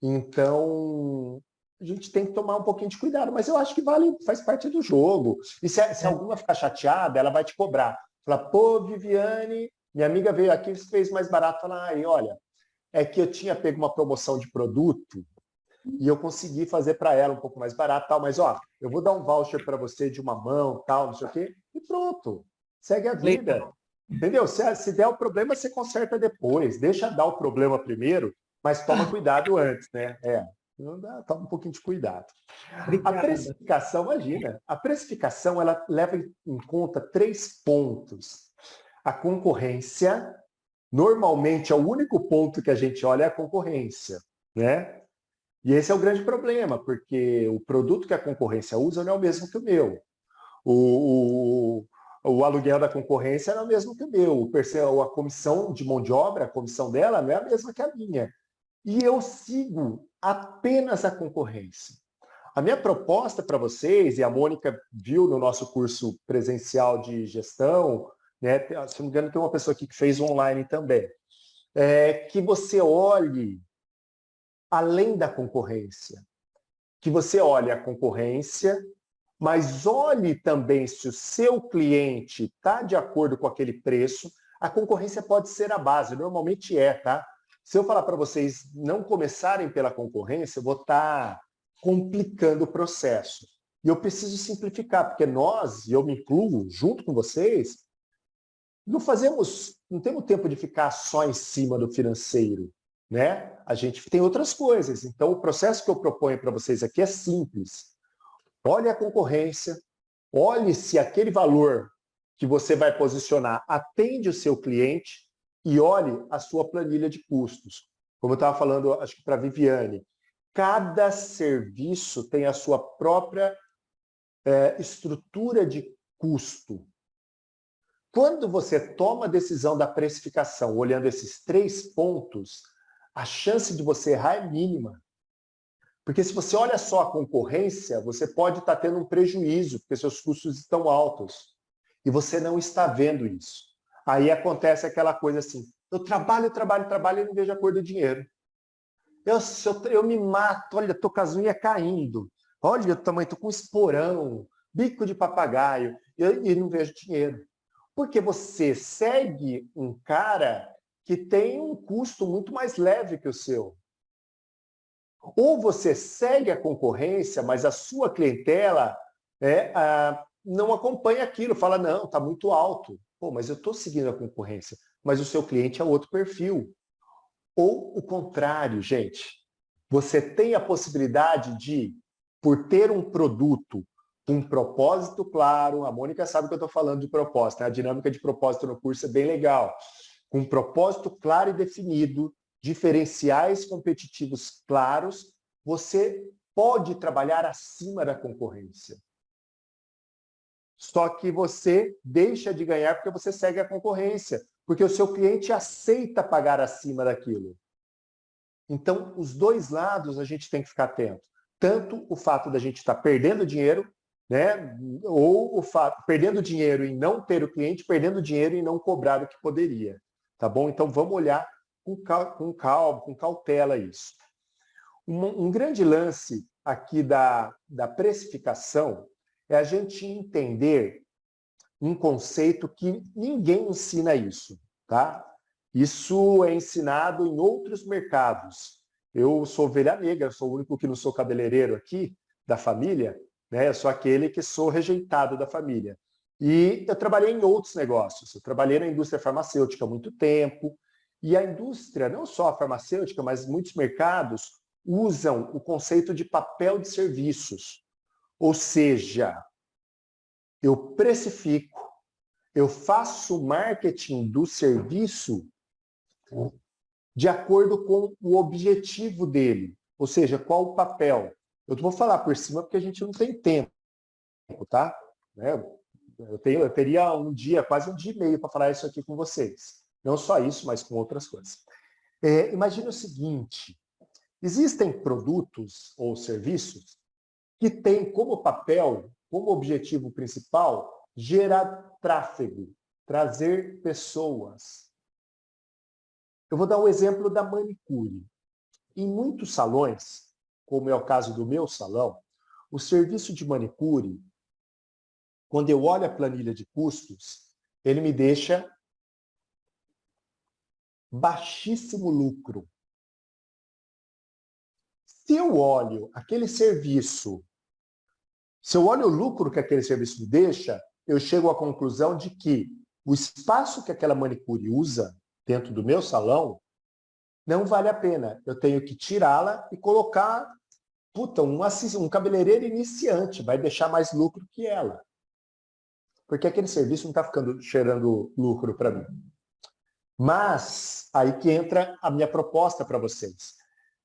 Então... a gente tem que tomar um pouquinho de cuidado, mas eu acho que faz parte do jogo. E se alguma ficar chateada, ela vai te cobrar. Fala, Viviane, minha amiga veio aqui e fez mais barato. Fala, olha, é que eu tinha pego uma promoção de produto e eu consegui fazer para ela um pouco mais barato, tal, mas eu vou dar um voucher para você de uma mão, tal, não sei o quê, e pronto. Segue a vida. Legal. Entendeu? Se der o problema, você conserta depois. Deixa dar o problema primeiro, mas toma cuidado antes, né? Toma um pouquinho de cuidado. Obrigada. A precificação, imagina, ela leva em conta 3 pontos A concorrência, normalmente, é o único ponto que a gente olha é a concorrência, né? E esse é o grande problema, porque o produto que a concorrência usa não é o mesmo que o meu. O aluguel da concorrência não é o mesmo que o meu. A comissão de mão de obra, a comissão dela não é a mesma que a minha. E eu sigo apenas a concorrência. A minha proposta para vocês, e a Mônica viu no nosso curso presencial de gestão, né, se não me engano tem uma pessoa aqui que fez online também, é que você olhe além da concorrência. Que você olhe a concorrência, mas olhe também se o seu cliente está de acordo com aquele preço. A concorrência pode ser a base, normalmente é, tá? Se eu falar para vocês não começarem pela concorrência, eu vou estar complicando o processo. E eu preciso simplificar, porque nós, e eu me incluo junto com vocês, não temos tempo de ficar só em cima do financeiro, né? A gente tem outras coisas. Então, o processo que eu proponho para vocês aqui é simples. Olhe a concorrência, olhe se aquele valor que você vai posicionar atende o seu cliente e olhe a sua planilha de custos. Como eu estava falando, acho que para a Viviane, cada serviço tem a sua própria estrutura de custo. Quando você toma a decisão da precificação olhando esses 3 pontos, a chance de você errar é mínima. Porque se você olha só a concorrência, você pode estar tendo um prejuízo, porque seus custos estão altos. E você não está vendo isso. Aí acontece aquela coisa assim, eu trabalho e não vejo a cor do dinheiro. Eu me mato, olha, estou com as unhas caindo. Olha o tamanho, estou com esporão, bico de papagaio, e não vejo dinheiro. Porque você segue um cara que tem um custo muito mais leve que o seu. Ou você segue a concorrência, mas a sua clientela não acompanha aquilo, fala, não, está muito alto. Pô, mas eu estou seguindo a concorrência, mas o seu cliente é outro perfil. Ou o contrário, gente. Você tem a possibilidade de, por ter um produto, um propósito claro, a Mônica sabe que eu estou falando de propósito, né? A dinâmica de propósito no curso é bem legal. Com um propósito claro e definido, diferenciais competitivos claros, você pode trabalhar acima da concorrência. Só que você deixa de ganhar porque você segue a concorrência, porque o seu cliente aceita pagar acima daquilo. Então, os dois lados a gente tem que ficar atento. Tanto o fato da gente estar perdendo dinheiro, né? Ou o fato perdendo dinheiro em não ter o cliente, perdendo dinheiro em não cobrar o que poderia. Tá bom? Então, vamos olhar com calma, com cautela isso. Um grande lance aqui da precificação é a gente entender um conceito que ninguém ensina isso, tá? Isso é ensinado em outros mercados. Eu sou ovelha negra, sou o único que não sou cabeleireiro aqui da família, né? Eu sou aquele que sou rejeitado da família. E eu trabalhei em outros negócios. Eu trabalhei na indústria farmacêutica há muito tempo. E a indústria, não só a farmacêutica, mas muitos mercados usam o conceito de papel de serviços. Ou seja, eu precifico, eu faço marketing do serviço de acordo com o objetivo dele. Ou seja, qual o papel. Eu vou falar por cima porque a gente não tem tempo, tá? Eu teria um dia, quase um dia e meio para falar isso aqui com vocês. Não só isso, mas com outras coisas. Imagine o seguinte, existem produtos ou serviços que têm como papel, como objetivo principal, gerar tráfego, trazer pessoas. Eu vou dar um exemplo da manicure. Em muitos salões, como é o caso do meu salão, o serviço de manicure, quando eu olho a planilha de custos, ele me deixa baixíssimo lucro. Se eu olho aquele serviço, se eu olho o lucro que aquele serviço me deixa, eu chego à conclusão de que o espaço que aquela manicure usa dentro do meu salão não vale a pena. Eu tenho que tirá-la e colocar um cabeleireiro iniciante, vai deixar mais lucro que ela. porque aquele serviço não está ficando cheirando lucro para mim. Mas aí que entra a minha proposta para vocês.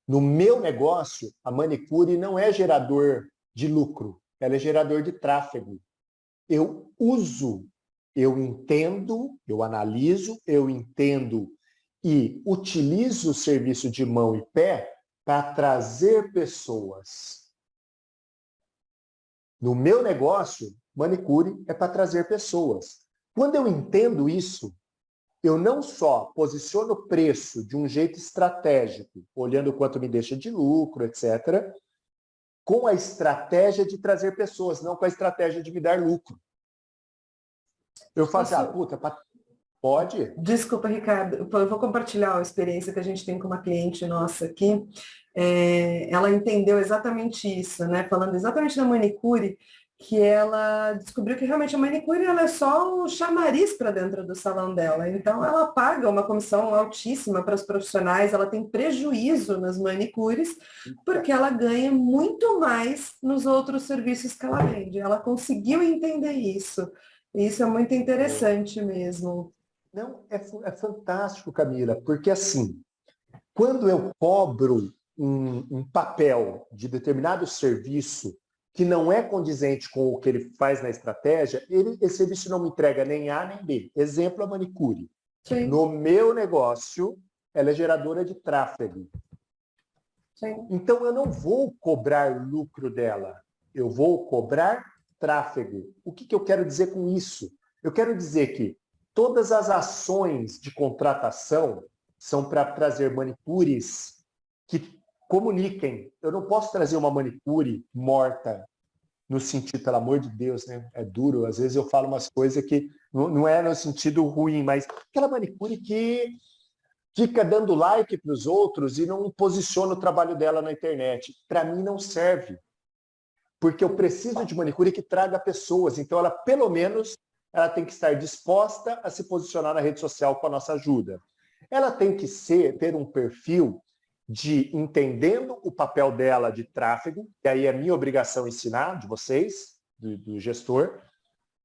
No meu negócio, a manicure não é gerador de lucro, ela é gerador de tráfego. Eu uso, eu entendo, eu analiso, eu entendo e utilizo o serviço de mão e pé para trazer pessoas. No meu negócio, manicure é para trazer pessoas. Quando eu entendo isso, eu não só posiciono o preço de um jeito estratégico, olhando quanto me deixa de lucro, etc., com a estratégia de trazer pessoas, não com a estratégia de me dar lucro. Eu faço, pode? Desculpa, Ricardo, eu vou compartilhar a experiência que a gente tem com uma cliente nossa aqui. Ela entendeu exatamente isso, né? Falando exatamente da manicure, que ela descobriu que realmente a manicure ela é só o chamariz para dentro do salão dela. Então, ela paga uma comissão altíssima para os profissionais, ela tem prejuízo nas manicures, porque ela ganha muito mais nos outros serviços que ela vende. Ela conseguiu entender isso. Isso é muito interessante mesmo. Não, é fantástico, Camila, porque assim, quando eu cobro um papel de determinado serviço que não é condizente com o que ele faz na estratégia, esse serviço não me entrega nem A nem B. Exemplo, a manicure. Sim. No meu negócio, ela é geradora de tráfego. Sim. Então, eu não vou cobrar lucro dela, eu vou cobrar tráfego. O que eu quero dizer com isso? Eu quero dizer que todas as ações de contratação são para trazer manicures que comuniquem. Eu não posso trazer uma manicure morta, no sentido, pelo amor de Deus, né? É duro, às vezes eu falo umas coisas que não é no sentido ruim, mas aquela manicure que fica dando like para os outros e não posiciona o trabalho dela na internet. Para mim não serve. Porque eu preciso de manicure que traga pessoas. Então, ela, pelo menos, ela tem que estar disposta a se posicionar na rede social com a nossa ajuda. Ela tem que ter um perfil de entendendo o papel dela de tráfego, e aí é minha obrigação ensinar, de vocês, do gestor,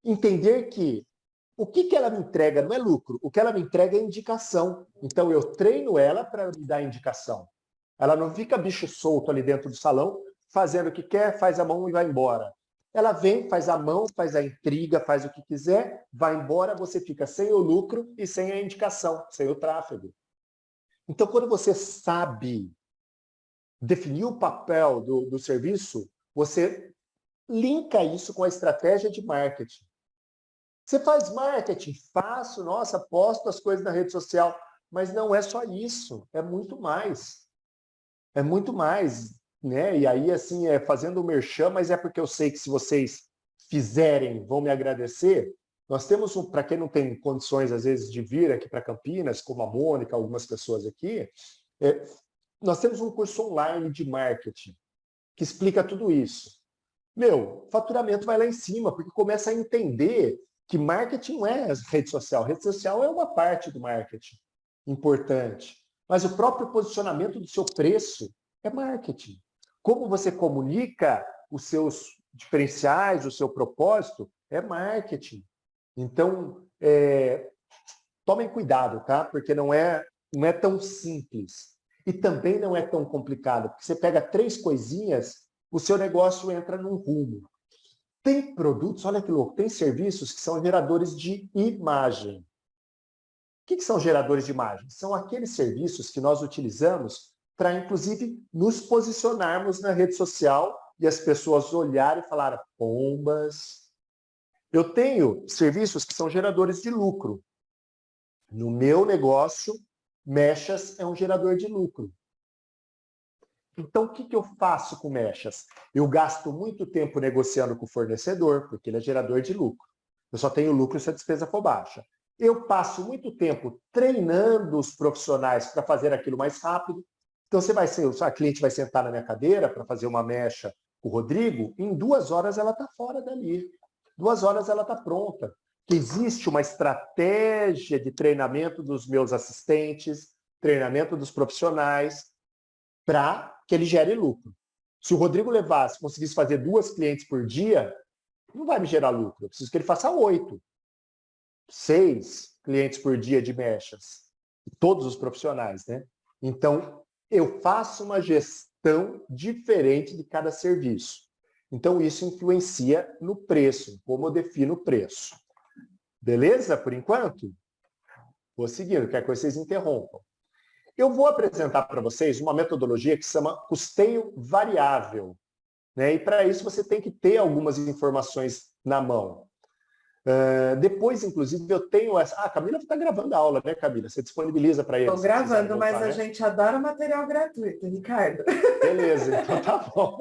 entender que o que ela me entrega não é lucro, o que ela me entrega é indicação. Então, eu treino ela para me dar indicação. Ela não fica bicho solto ali dentro do salão, fazendo o que quer, faz a mão e vai embora. Ela vem, faz a mão, faz a intriga, faz o que quiser, vai embora, você fica sem o lucro e sem a indicação, sem o tráfego. Então, quando você sabe definir o papel do serviço, você linka isso com a estratégia de marketing. Você faz marketing, faço, nossa, posto as coisas na rede social, mas não é só isso, é muito mais. É muito mais, né? E aí, assim, fazendo o merchan, mas é porque eu sei que se vocês fizerem, vão me agradecer. Nós temos, para quem não tem condições, às vezes, de vir aqui para Campinas, como a Mônica, algumas pessoas aqui, nós temos um curso online de marketing que explica tudo isso. Faturamento vai lá em cima, porque começa a entender que marketing não é rede social. Rede social é uma parte do marketing importante. Mas o próprio posicionamento do seu preço é marketing. Como você comunica os seus diferenciais, o seu propósito, é marketing. Então, tomem cuidado, tá? Porque não é tão simples. E também não é tão complicado, porque você pega 3 coisinhas, o seu negócio entra num rumo. Tem produtos, olha que louco, tem serviços que são geradores de imagem. O que são geradores de imagem? São aqueles serviços que nós utilizamos para, inclusive, nos posicionarmos na rede social e as pessoas olharem e falarem, pombas. Eu tenho serviços que são geradores de lucro. No meu negócio, Mechas é um gerador de lucro. Então, o que eu faço com Mechas? Eu gasto muito tempo negociando com o fornecedor, porque ele é gerador de lucro. Eu só tenho lucro se a despesa for baixa. Eu passo muito tempo treinando os profissionais para fazer aquilo mais rápido. Então, a cliente vai sentar na minha cadeira para fazer uma mecha com o Rodrigo, em 2 horas ela está fora dali. 2 horas ela está pronta. Que existe uma estratégia de treinamento dos meus assistentes, treinamento dos profissionais, para que ele gere lucro. Se o Rodrigo conseguisse fazer 2 clientes por dia, não vai me gerar lucro. Eu preciso que ele faça 8, 6 clientes por dia de mechas. Todos os profissionais, né? Então, eu faço uma gestão diferente de cada serviço. Então, isso influencia no preço, como eu defino o preço. Beleza, por enquanto? Vou seguindo, quer que vocês interrompam. Eu vou apresentar para vocês uma metodologia que se chama custeio variável, né? E para isso você tem que ter algumas informações na mão. Depois, inclusive, eu tenho essa... a Camila está gravando a aula, né, Camila? Você disponibiliza para eles? Estou gravando, voltar, mas a né? gente adora material gratuito, Ricardo. Beleza, então tá bom.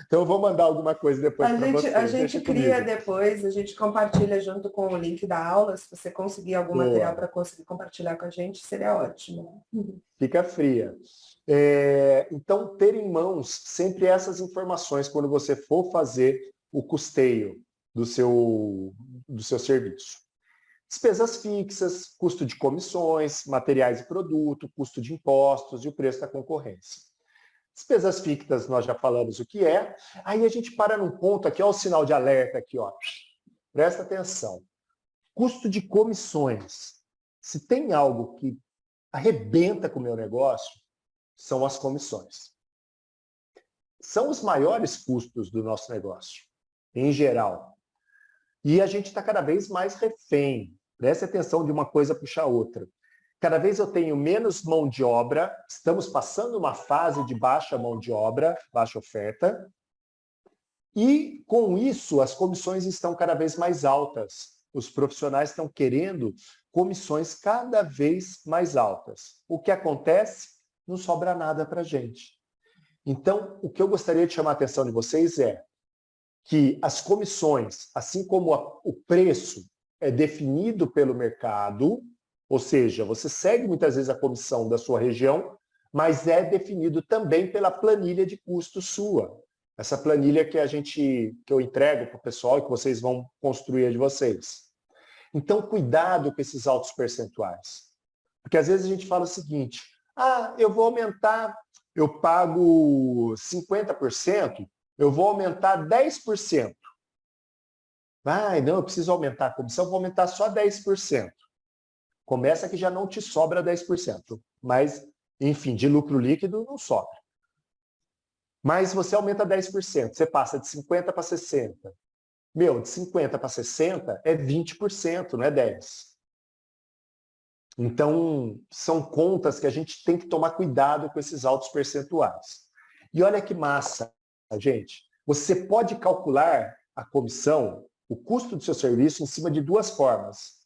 Então eu vou mandar alguma coisa depois para vocês. A gente Deixa cria comigo. depois, a gente compartilha junto com o link da aula. Se você conseguir algum Boa. material para conseguir compartilhar com a gente, seria ótimo. Fica fria. Então, ter em mãos sempre essas informações quando você for fazer o custeio do seu serviço. Despesas fixas, custo de comissões, materiais e produto, custo de impostos e o preço da concorrência. Despesas fixas, nós já falamos o que é. Aí a gente para num ponto aqui, ó, o sinal de alerta aqui, ó. Presta atenção. Custo de comissões. Se tem algo que arrebenta com o meu negócio, são as comissões. São os maiores custos do nosso negócio, em geral. E a gente está cada vez mais refém. Preste atenção de uma coisa puxar a outra. Cada vez eu tenho menos mão de obra, estamos passando uma fase de baixa mão de obra, baixa oferta, e com isso as comissões estão cada vez mais altas. Os profissionais estão querendo comissões cada vez mais altas. O que acontece? Não sobra nada para a gente. Então, o que eu gostaria de chamar a atenção de vocês é que as comissões, assim como o preço é definido pelo mercado, ou seja, você segue muitas vezes a comissão da sua região, mas é definido também pela planilha de custo sua. Essa planilha que eu entrego para o pessoal e que vocês vão construir de vocês. Então, cuidado com esses altos percentuais. Porque às vezes a gente fala o seguinte, eu vou aumentar, eu pago 50%, eu vou aumentar 10%. Não, eu preciso aumentar a comissão, vou aumentar só 10%. Começa que já não te sobra 10%. Mas, enfim, de lucro líquido não sobra. Mas você aumenta 10%, você passa de 50% para 60%. De 50% para 60% é 20%, não é 10%. Então, são contas que a gente tem que tomar cuidado com esses altos percentuais. E olha que massa, gente. Você pode calcular a comissão, o custo do seu serviço, em cima de duas formas.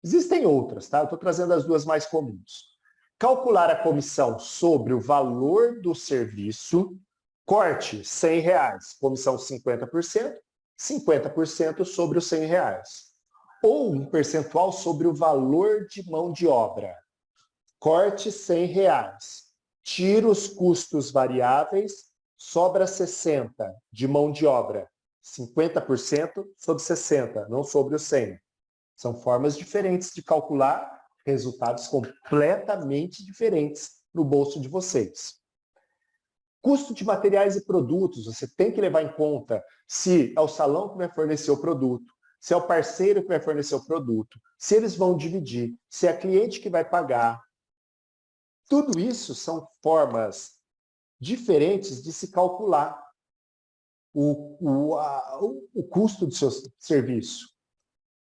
Existem outras, tá? Eu estou trazendo as duas mais comuns. Calcular a comissão sobre o valor do serviço, corte R$100, comissão 50%, 50% sobre os R$100. Ou um percentual sobre o valor de mão de obra. Corte R$100. Tira os custos variáveis, sobra 60% de mão de obra. 50% sobre 60%, não sobre os 100%. São formas diferentes de calcular resultados completamente diferentes no bolso de vocês. Custo de materiais e produtos, você tem que levar em conta se é o salão que vai fornecer o produto, se é o parceiro que vai fornecer o produto, se eles vão dividir, se é a cliente que vai pagar. Tudo isso são formas diferentes de se calcular o custo do seu serviço.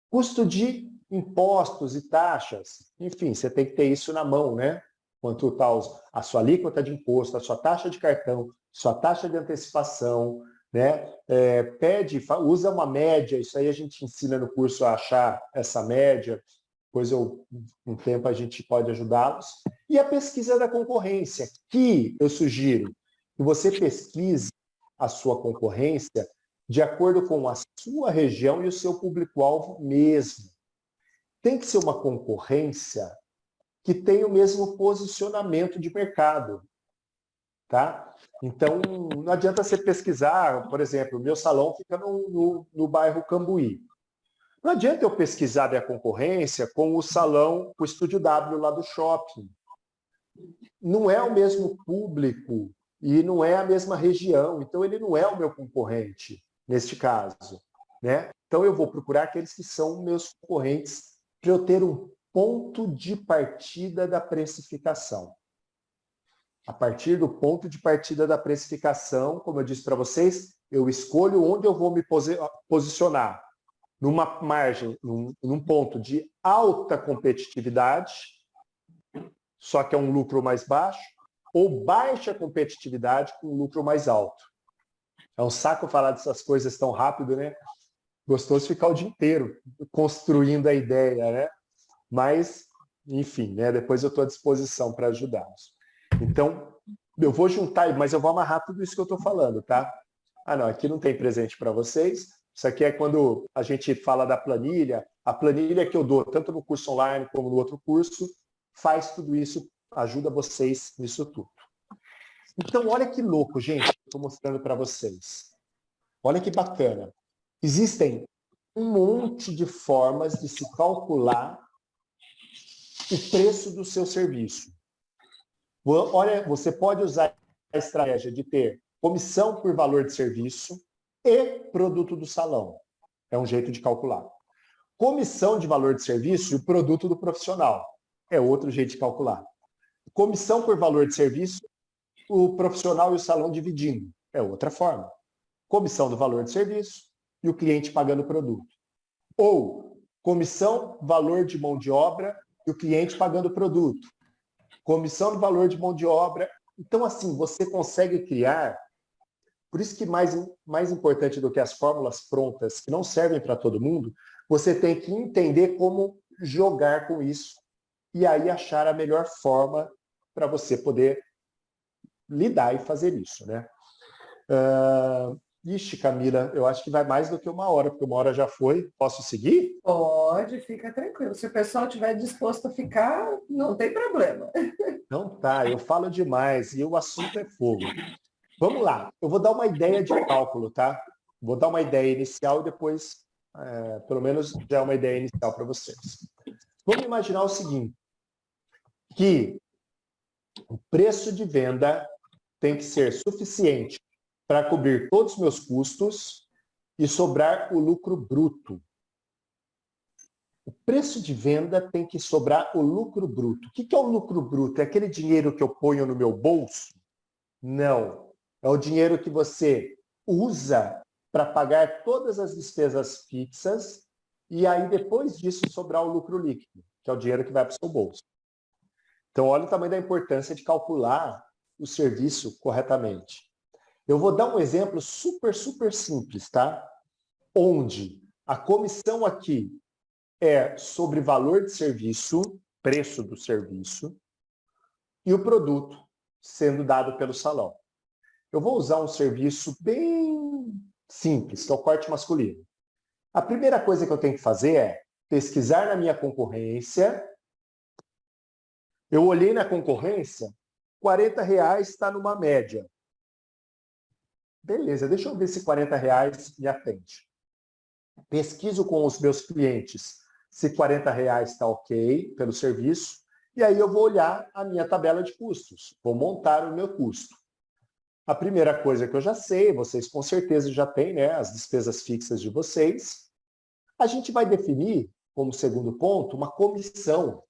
Custo de impostos e taxas. Enfim, você tem que ter isso na mão, né? Quanto está a sua alíquota de imposto, a sua taxa de cartão, sua taxa de antecipação, né? Usa uma média, isso aí a gente ensina no curso a achar essa média, depois um tempo a gente pode ajudá-los. E a pesquisa da concorrência, que eu sugiro que você pesquise a sua concorrência de acordo com a sua região e o seu público-alvo mesmo. Tem que ser uma concorrência que tenha o mesmo posicionamento de mercado. Tá? Então, não adianta você pesquisar, por exemplo, o meu salão fica no bairro Cambuí. Não adianta eu pesquisar minha concorrência com o salão, com o Estúdio W lá do shopping. Não é o mesmo público e não é a mesma região, então ele não é o meu concorrente, neste caso. né? Então eu vou procurar aqueles que são meus concorrentes para eu ter um ponto de partida da precificação. A partir do ponto de partida da precificação, como eu disse para vocês, eu escolho onde eu vou me posicionar. Numa margem, num ponto de alta competitividade, só que é um lucro mais baixo, ou baixa competitividade com um lucro mais alto. É um saco falar dessas coisas tão rápido, né? Gostoso ficar o dia inteiro construindo a ideia, né? Mas, enfim, né? Depois eu estou à disposição para ajudá-los. Então, eu vou juntar, mas eu vou amarrar tudo isso que eu estou falando, tá? Ah, não, aqui não tem presente para vocês. Isso aqui é quando a gente fala da planilha. A planilha que eu dou, tanto no curso online como no outro curso, faz tudo isso, ajuda vocês nisso tudo. Então, olha que louco, gente, que eu estou mostrando para vocês. Olha que bacana. Existem um monte de formas de se calcular o preço do seu serviço. Olha, você pode usar a estratégia de ter comissão por valor de serviço e produto do salão. É um jeito de calcular. Comissão de valor de serviço e o produto do profissional. É outro jeito de calcular. Comissão por valor de serviço, o profissional e o salão dividindo. É outra forma. Comissão do valor de serviço e o cliente pagando o produto. Ou comissão, valor de mão de obra e o cliente pagando o produto. Comissão do valor de mão de obra. Então, assim, você consegue criar. Por isso que mais importante do que as fórmulas prontas, que não servem para todo mundo, você tem que entender como jogar com isso e aí achar a melhor forma para você poder lidar e fazer isso, né? Ixi, Camila, eu acho que vai mais do que 1 hora, porque 1 hora já foi. Posso seguir? Pode, fica tranquilo. Se o pessoal estiver disposto a ficar, não tem problema. Não tá, eu falo demais e o assunto é fogo. Vamos lá, eu vou dar uma ideia de cálculo, tá? Vou dar uma ideia inicial e depois, pelo menos, já é uma ideia inicial para vocês. Vamos imaginar o seguinte, que o preço de venda tem que ser suficiente para cobrir todos os meus custos e sobrar o lucro bruto. O preço de venda tem que sobrar o lucro bruto. O que é o lucro bruto? É aquele dinheiro que eu ponho no meu bolso? Não. É o dinheiro que você usa para pagar todas as despesas fixas e aí depois disso sobrar o lucro líquido, que é o dinheiro que vai para o seu bolso. Então, olha o tamanho da importância de calcular o serviço corretamente. Eu vou dar um exemplo super simples, tá? Onde a comissão aqui é sobre valor de serviço, preço do serviço, e o produto sendo dado pelo salão. Eu vou usar um serviço bem simples, que é o corte masculino. A primeira coisa que eu tenho que fazer é pesquisar na minha concorrência. Eu olhei na concorrência, R$40 está numa média. Beleza, deixa eu ver se R$40 me atende. Pesquiso com os meus clientes se R$40 está ok pelo serviço, e aí eu vou olhar a minha tabela de custos. Vou montar o meu custo. A primeira coisa que eu já sei, vocês com certeza já têm, né, as despesas fixas de vocês. A gente vai definir, como segundo ponto, uma comissão.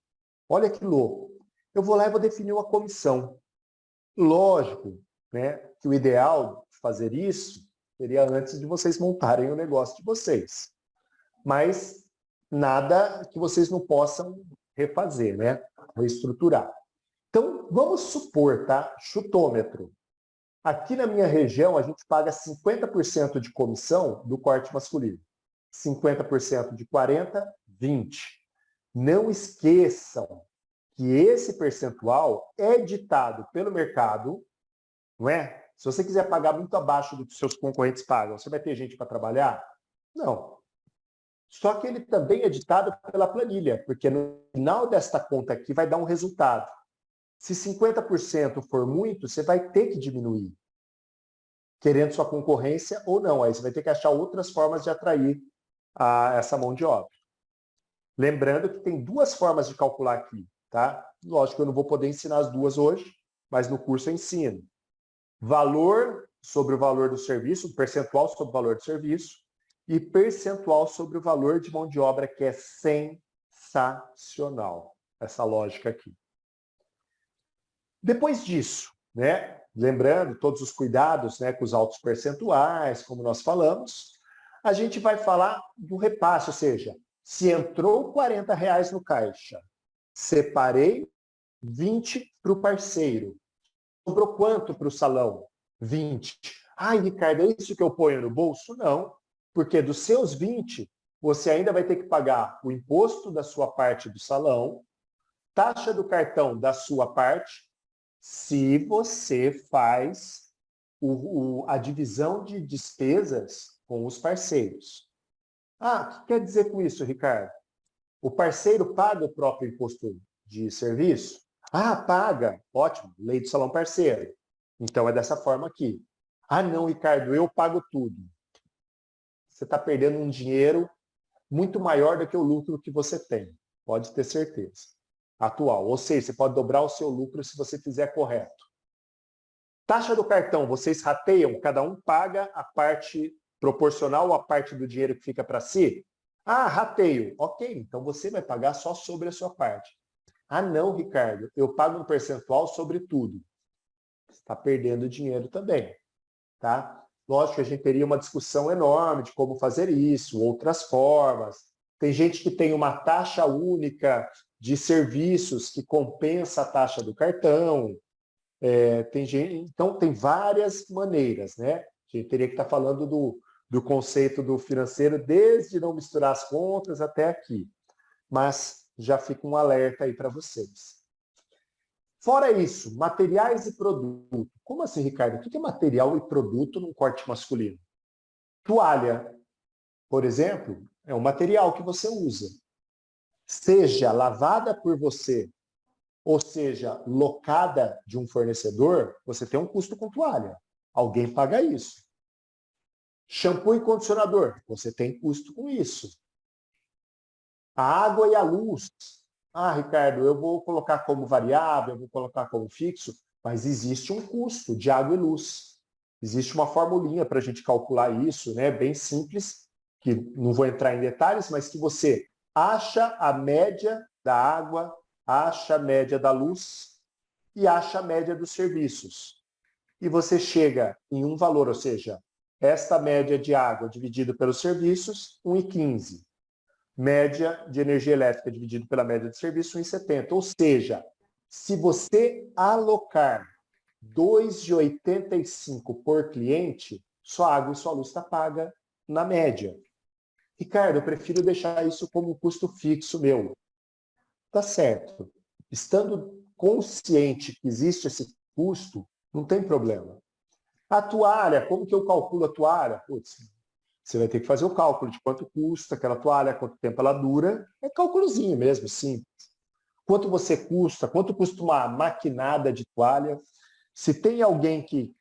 Olha que louco. Eu vou lá e vou definir uma comissão. Lógico, né, que o ideal de fazer isso seria antes de vocês montarem o negócio de vocês. Mas nada que vocês não possam refazer, né? Reestruturar. Então, vamos supor, tá? Chutômetro. Aqui na minha região, a gente paga 50% de comissão do corte masculino. 50% de 40%, 20%. Não esqueçam que esse percentual é ditado pelo mercado, não é? Se você quiser pagar muito abaixo do que seus concorrentes pagam, você vai ter gente para trabalhar? Não. Só que ele também é ditado pela planilha, porque no final desta conta aqui vai dar um resultado. Se 50% for muito, você vai ter que diminuir, querendo sua concorrência ou não. Aí você vai ter que achar outras formas de atrair essa mão de obra. Lembrando que tem 2 formas de calcular aqui, tá? Lógico que eu não vou poder ensinar as 2 hoje, mas no curso eu ensino. Valor sobre o valor do serviço, percentual sobre o valor do serviço, e percentual sobre o valor de mão de obra, que é sensacional, essa lógica aqui. Depois disso, né, lembrando todos os cuidados, né, com os altos percentuais, como nós falamos, a gente vai falar do repasse, ou seja, se entrou R$40 no caixa, separei 20 para o parceiro. Sobrou quanto para o salão? 20. Ai, Ricardo, é isso que eu ponho no bolso? Não, porque dos seus 20, você ainda vai ter que pagar o imposto da sua parte do salão, taxa do cartão da sua parte, se você faz a divisão de despesas com os parceiros. Ah, o que quer dizer com isso, Ricardo? O parceiro paga o próprio imposto de serviço? Ah, paga. Ótimo, lei do salão parceiro. Então é dessa forma aqui. Ah, não, Ricardo, eu pago tudo. Você está perdendo um dinheiro muito maior do que o lucro que você tem. Pode ter certeza. Atual. Ou seja, você pode dobrar o seu lucro se você fizer correto. Taxa do cartão, vocês rateiam, cada um paga a parte proporcional à parte do dinheiro que fica para si? Ah, rateio. Ok, então você vai pagar só sobre a sua parte. Ah, não, Ricardo, eu pago um percentual sobre tudo. Você está perdendo dinheiro também. Tá? Lógico que a gente teria uma discussão enorme de como fazer isso, outras formas. Tem gente que tem uma taxa única de serviços que compensa a taxa do cartão. Então, tem várias maneiras, né? A gente teria que estar falando do conceito do financeiro desde não misturar as contas até aqui. Mas já fica um alerta aí para vocês. Fora isso, materiais e produto. Como assim, Ricardo? O que é material e produto num corte masculino? Toalha, por exemplo, é um material que você usa. Seja lavada por você, ou seja, locada de um fornecedor, você tem um custo com toalha. Alguém paga isso. Shampoo e condicionador, você tem custo com isso. A água e a luz. Ah, Ricardo, eu vou colocar como variável, eu vou colocar como fixo, mas existe um custo de água e luz. Existe uma formulinha para a gente calcular isso, né? Bem simples, que não vou entrar em detalhes, mas que você acha a média da água, acha a média da luz e acha a média dos serviços. E você chega em um valor, ou seja, esta média de água dividido pelos serviços, 1,15. Média de energia elétrica dividido pela média de serviço, 1,70. Ou seja, se você alocar 2,85 por cliente, sua água e sua luz está paga na média. Ricardo, eu prefiro deixar isso como custo fixo meu. Tá certo. Estando consciente que existe esse custo, não tem problema. A toalha, como que eu calculo a toalha? Putz, você vai ter que fazer o cálculo de quanto custa aquela toalha, quanto tempo ela dura. É cálculozinho mesmo, simples. Quanto você custa, quanto custa uma maquinada de toalha. Se tem alguém que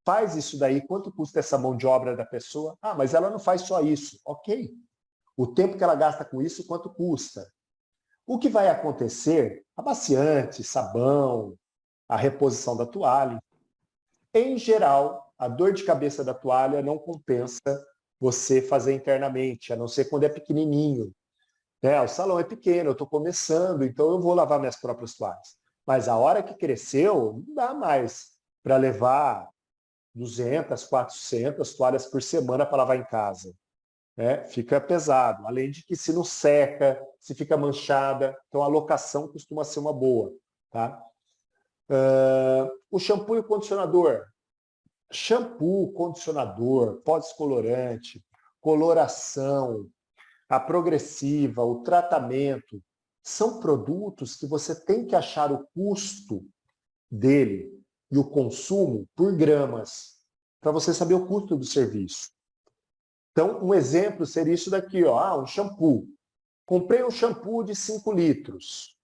faz isso daí, quanto custa essa mão de obra da pessoa? Ah, mas ela não faz só isso. Ok. O tempo que ela gasta com isso, quanto custa? O que vai acontecer? Amaciante, sabão, a reposição da toalha. Em geral, a dor de cabeça da toalha não compensa você fazer internamente, a não ser quando é pequenininho. O salão é pequeno, eu estou começando, então eu vou lavar minhas próprias toalhas. Mas a hora que cresceu, não dá mais para levar 200, 400 toalhas por semana para lavar em casa. Fica pesado. Além de que se não seca, se fica manchada, então a locação costuma ser uma boa. Tá? O shampoo e o condicionador. Shampoo, condicionador, pó descolorante, coloração, a progressiva, o tratamento, são produtos que você tem que achar o custo dele e o consumo por gramas, para você saber o custo do serviço. Então, um exemplo seria isso daqui, ó, um shampoo. Comprei um shampoo de 5 litros.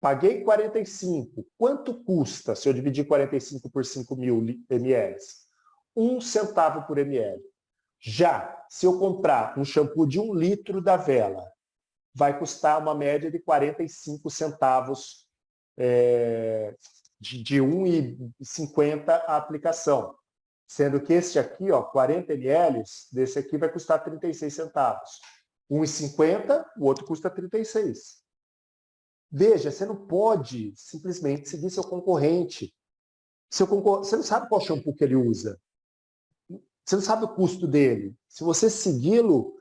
Paguei 45. Quanto custa se eu dividir 45 por 5.000 ml? 1 centavo por ml. Já, se eu comprar um shampoo de 1 litro da Vela, vai custar uma média de 45 centavos de 1,50 a aplicação. Sendo que esse aqui, ó, 40 ml, desse aqui vai custar 36 centavos. 1,50, o outro custa 36. Veja, você não pode simplesmente seguir seu concorrente. Você não sabe qual shampoo que ele usa. Você não sabe o custo dele. Se você segui-lo,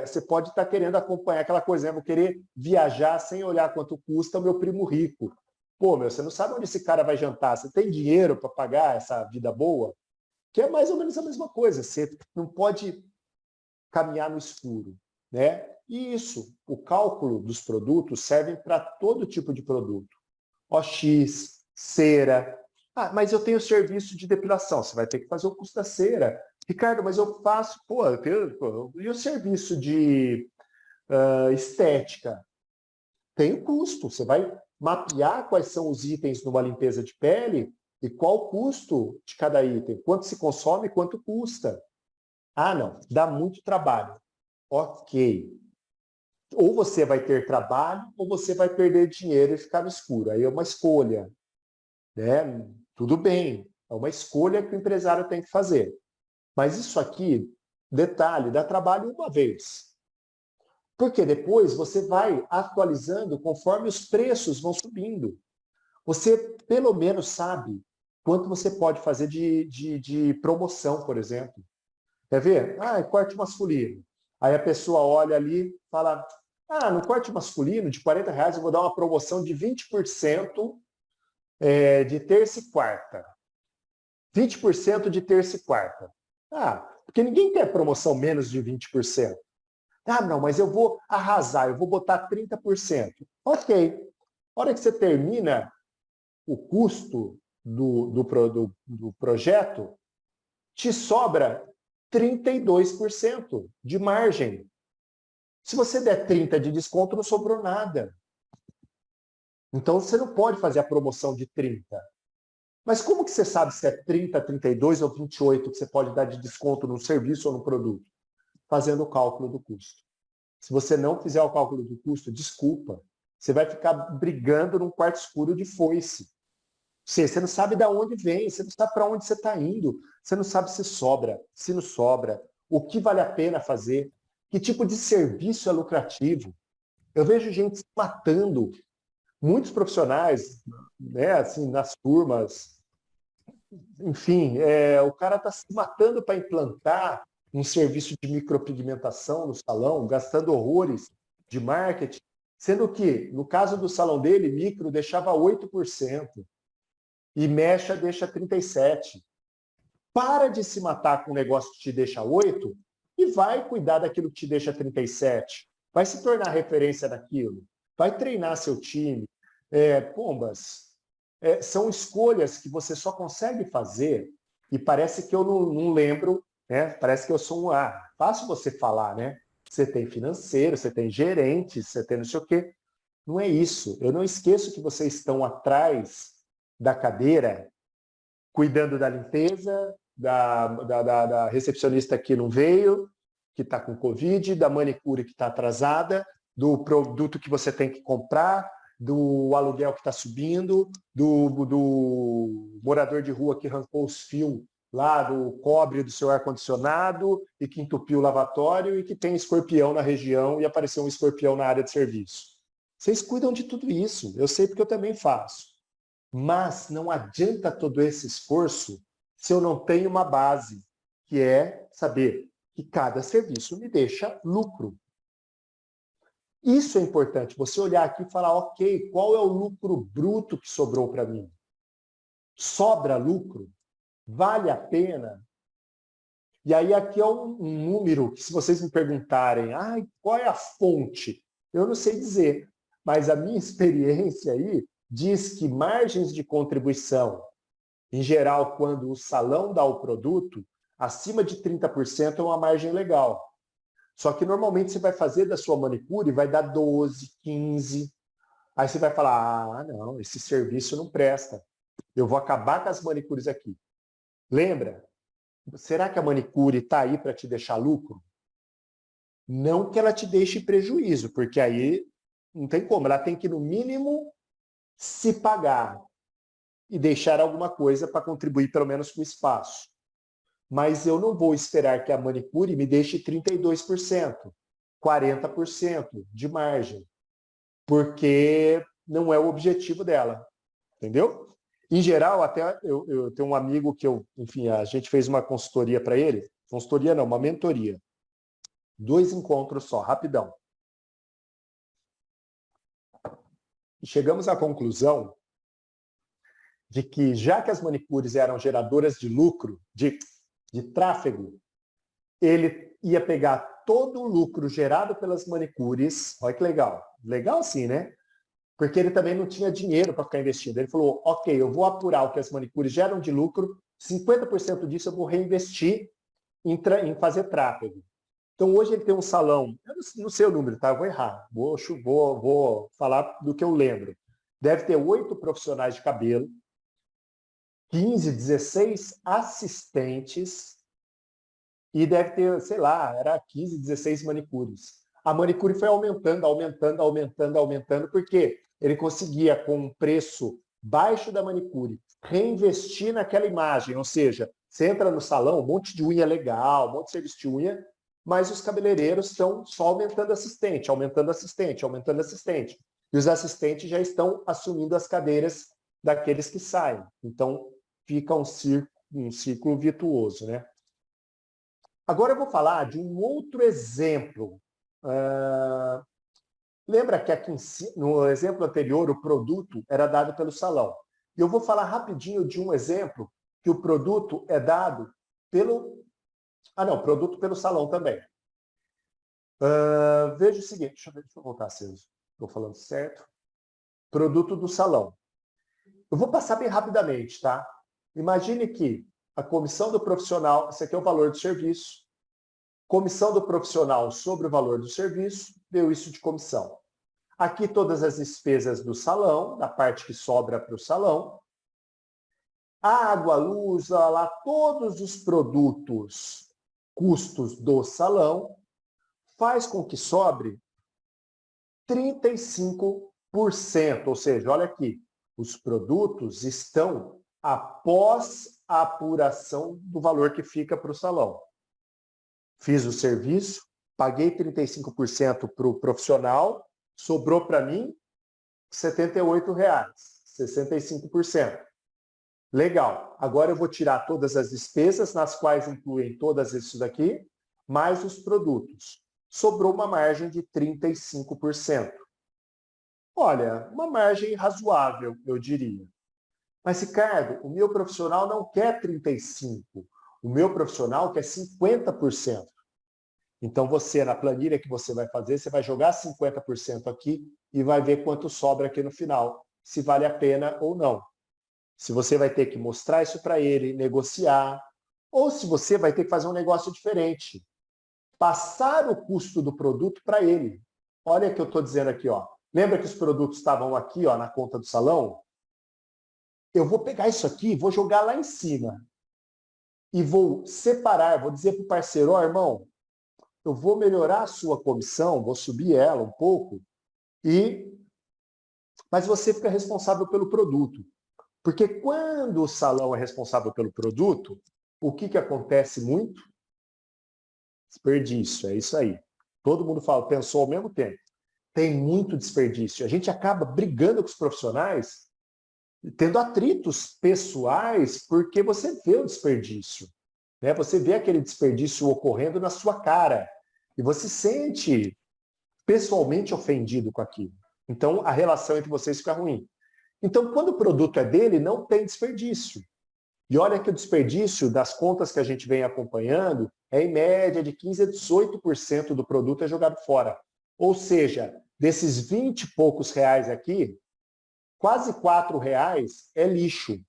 você pode estar querendo acompanhar aquela coisa, né? Vou querer viajar sem olhar quanto custa o meu primo rico. Pô, você não sabe onde esse cara vai jantar. Você tem dinheiro para pagar essa vida boa? Que é mais ou menos a mesma coisa. Você não pode caminhar no escuro, né? E isso, o cálculo dos produtos serve para todo tipo de produto. OX, cera. Ah, mas eu tenho serviço de depilação. Você vai ter que fazer o custo da cera. Ricardo, mas eu faço... e o serviço de estética? Tem o custo. Você vai mapear quais são os itens numa limpeza de pele e qual o custo de cada item. Quanto se consome e quanto custa. Ah, não. Dá muito trabalho. Ok. Ou você vai ter trabalho ou você vai perder dinheiro e ficar no escuro. Aí é uma escolha, né? Tudo bem, é uma escolha que o empresário tem que fazer. Mas isso aqui, detalhe, dá trabalho uma vez. Porque depois você vai atualizando conforme os preços vão subindo. Você pelo menos sabe quanto você pode fazer de promoção, por exemplo. Quer ver? Ah, é corte masculino. Aí a pessoa olha ali e fala, no corte masculino de R$40 eu vou dar uma promoção de 20% de terça e quarta. 20% de terça e quarta. Porque ninguém quer promoção menos de 20%. Não, mas eu vou arrasar, eu vou botar 30%. Ok. A hora que você termina o custo do projeto, te sobra 32% de margem. Se você der 30% de desconto, não sobrou nada. Então, você não pode fazer a promoção de 30%. Mas como que você sabe se é 30%, 32% ou 28% que você pode dar de desconto no serviço ou no produto? Fazendo o cálculo do custo. Se você não fizer o cálculo do custo, desculpa. Você vai ficar brigando num quarto escuro de foice. Você não sabe de onde vem, você não sabe para onde você está indo, você não sabe se sobra, se não sobra, o que vale a pena fazer, que tipo de serviço é lucrativo. Eu vejo gente se matando, muitos profissionais, né, assim, nas turmas, enfim, o cara está se matando para implantar um serviço de micropigmentação no salão, gastando horrores de marketing, sendo que, no caso do salão dele, micro deixava 8%. E mecha deixa 37%. Para de se matar com um negócio que te deixa 8% e vai cuidar daquilo que te deixa 37%. Vai se tornar referência naquilo. Vai treinar seu time. Pombas, são escolhas que você só consegue fazer e parece que eu não lembro, né? Parece que eu sou fácil você falar, né? Você tem financeiro, você tem gerente, você tem não sei o quê. Não é isso. Eu não esqueço que vocês estão atrás da cadeira, cuidando da limpeza, da recepcionista que não veio, que está com Covid, da manicure que está atrasada, do produto que você tem que comprar, do aluguel que está subindo, do morador de rua que arrancou os fios lá do cobre do seu ar-condicionado e que entupiu o lavatório e que tem escorpião na região e apareceu um escorpião na área de serviço. Vocês cuidam de tudo isso. Eu sei porque eu também faço. Mas não adianta todo esse esforço se eu não tenho uma base, que é saber que cada serviço me deixa lucro. Isso é importante, você olhar aqui e falar, ok, qual é o lucro bruto que sobrou para mim? Sobra lucro? Vale a pena? E aí aqui é um número que se vocês me perguntarem, qual é a fonte? Eu não sei dizer, mas a minha experiência aí diz que margens de contribuição, em geral, quando o salão dá o produto, acima de 30% é uma margem legal. Só que normalmente você vai fazer da sua manicure, vai dar 12%, 15%. Aí você vai falar, não, esse serviço não presta. Eu vou acabar com as manicures aqui. Lembra? Será que a manicure está aí para te deixar lucro? Não que ela te deixe prejuízo, porque aí não tem como. Ela tem que, no mínimo, se pagar e deixar alguma coisa para contribuir, pelo menos, com o espaço. mas eu não vou esperar que a manicure me deixe 32%, 40% de margem, porque não é o objetivo dela, entendeu? Em geral, até eu tenho um amigo que enfim, a gente fez uma consultoria para ele, consultoria não, uma mentoria, 2 encontros só, rapidão. E chegamos à conclusão de que, já que as manicures eram geradoras de lucro, de tráfego, ele ia pegar todo o lucro gerado pelas manicures, olha que legal, legal assim, né? Porque ele também não tinha dinheiro para ficar investindo. Ele falou, ok, eu vou apurar o que as manicures geram de lucro, 50% disso eu vou reinvestir em fazer tráfego. Então, hoje ele tem um salão, eu não sei o número, tá? Eu vou errar, vou falar do que eu lembro. Deve ter 8 profissionais de cabelo, 15, 16 assistentes e deve ter, sei lá, era 15, 16 manicures. A manicure foi aumentando, porque ele conseguia, com um preço baixo da manicure, reinvestir naquela imagem. Ou seja, você entra no salão, um monte de unha legal, um monte de serviço de unha, mas os cabeleireiros estão só aumentando assistente. E os assistentes já estão assumindo as cadeiras daqueles que saem. Então, fica um ciclo virtuoso, né? Agora eu vou falar de um outro exemplo. Lembra que aqui no exemplo anterior o produto era dado pelo salão. E eu vou falar rapidinho de um exemplo que o produto é dado pelo... produto pelo salão também. Veja o seguinte, deixa eu voltar, se eu estou falando certo. Produto do salão. Eu vou passar bem rapidamente, tá? Imagine que a comissão do profissional, esse aqui é o valor do serviço, comissão do profissional sobre o valor do serviço, deu isso de comissão. Aqui todas as despesas do salão, da parte que sobra para o salão. Água, luz, lá, todos os produtos, custos do salão, faz com que sobre 35%. Ou seja, olha aqui, os produtos estão após a apuração do valor que fica para o salão. Fiz o serviço, paguei 35% para o profissional, sobrou para mim R$ 78, 65%. Legal. Agora eu vou tirar todas as despesas, nas quais incluem todas isso daqui, mais os produtos. Sobrou uma margem de 35%. Olha, uma margem razoável, eu diria. Mas, Ricardo, o meu profissional não quer 35%. O meu profissional quer 50%. Então, você, na planilha que você vai fazer, você vai jogar 50% aqui e vai ver quanto sobra aqui no final, se vale a pena ou não. Se você vai ter que mostrar isso para ele, negociar, ou se você vai ter que fazer um negócio diferente. Passar o custo do produto para ele. Olha o que eu estou dizendo aqui, ó. Lembra que os produtos estavam aqui, ó, na conta do salão? Eu vou pegar isso aqui, vou jogar lá em cima. E vou separar, vou dizer para o parceiro, ó, irmão, eu vou melhorar a sua comissão, vou subir ela um pouco, mas você fica responsável pelo produto. Porque quando o salão é responsável pelo produto, o que acontece muito? Desperdício, é isso aí. Todo mundo pensou ao mesmo tempo. Tem muito desperdício. A gente acaba brigando com os profissionais, tendo atritos pessoais, porque você vê o desperdício. Né? Você vê aquele desperdício ocorrendo na sua cara. E você se sente pessoalmente ofendido com aquilo. Então, a relação entre vocês fica ruim. Então, quando o produto é dele, não tem desperdício. E olha que o desperdício das contas que a gente vem acompanhando é em média de 15% a 18% do produto é jogado fora. Ou seja, desses 20 e poucos reais aqui, quase R$4 é lixo.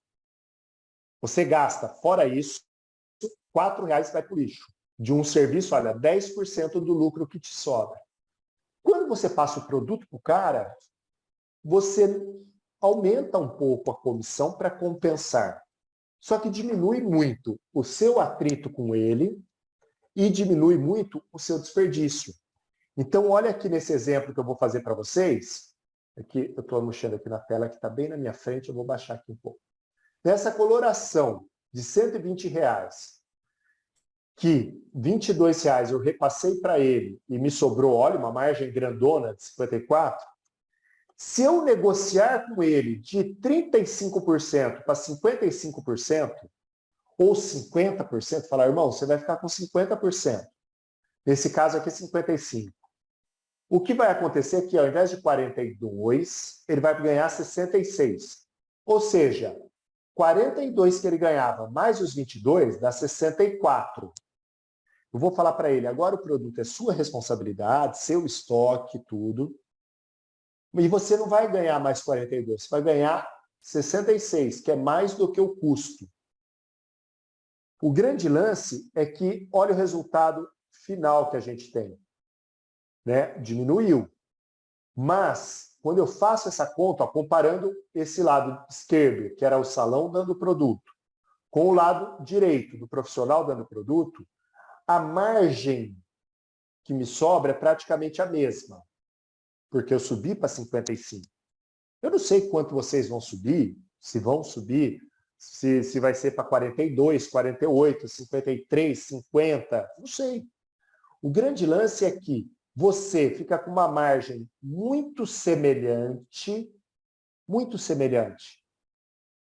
Você gasta, fora isso, R$4 vai para o lixo. De um serviço, olha, 10% do lucro que te sobra. Quando você passa o produto para o cara, você aumenta um pouco a comissão para compensar. Só que diminui muito o seu atrito com ele e diminui muito o seu desperdício. Então, olha aqui nesse exemplo que eu vou fazer para vocês. Aqui, eu estou mexendo aqui na tela que está bem na minha frente, eu vou baixar aqui um pouco. Nessa coloração de R$120, que R$22 eu repassei para ele e me sobrou, olha, uma margem grandona de 54%, se eu negociar com ele de 35% para 55%, ou 50%, falar, irmão, você vai ficar com 50%. Nesse caso aqui, 55%. O que vai acontecer é que, ao invés de 42, ele vai ganhar 66. Ou seja, 42 que ele ganhava mais os 22 dá 64. Eu vou falar para ele, agora o produto é sua responsabilidade, seu estoque, tudo. E você não vai ganhar mais 42, você vai ganhar 66, que é mais do que o custo. O grande lance é que, olha o resultado final que a gente tem. Né? Diminuiu. Mas, quando eu faço essa conta, ó, comparando esse lado esquerdo, que era o salão dando produto, com o lado direito do profissional dando produto, a margem que me sobra é praticamente a mesma, porque eu subi para 55. Eu não sei quanto vocês vão subir, se se vai ser para 42, 48, 53, 50, não sei. O grande lance é que você fica com uma margem muito semelhante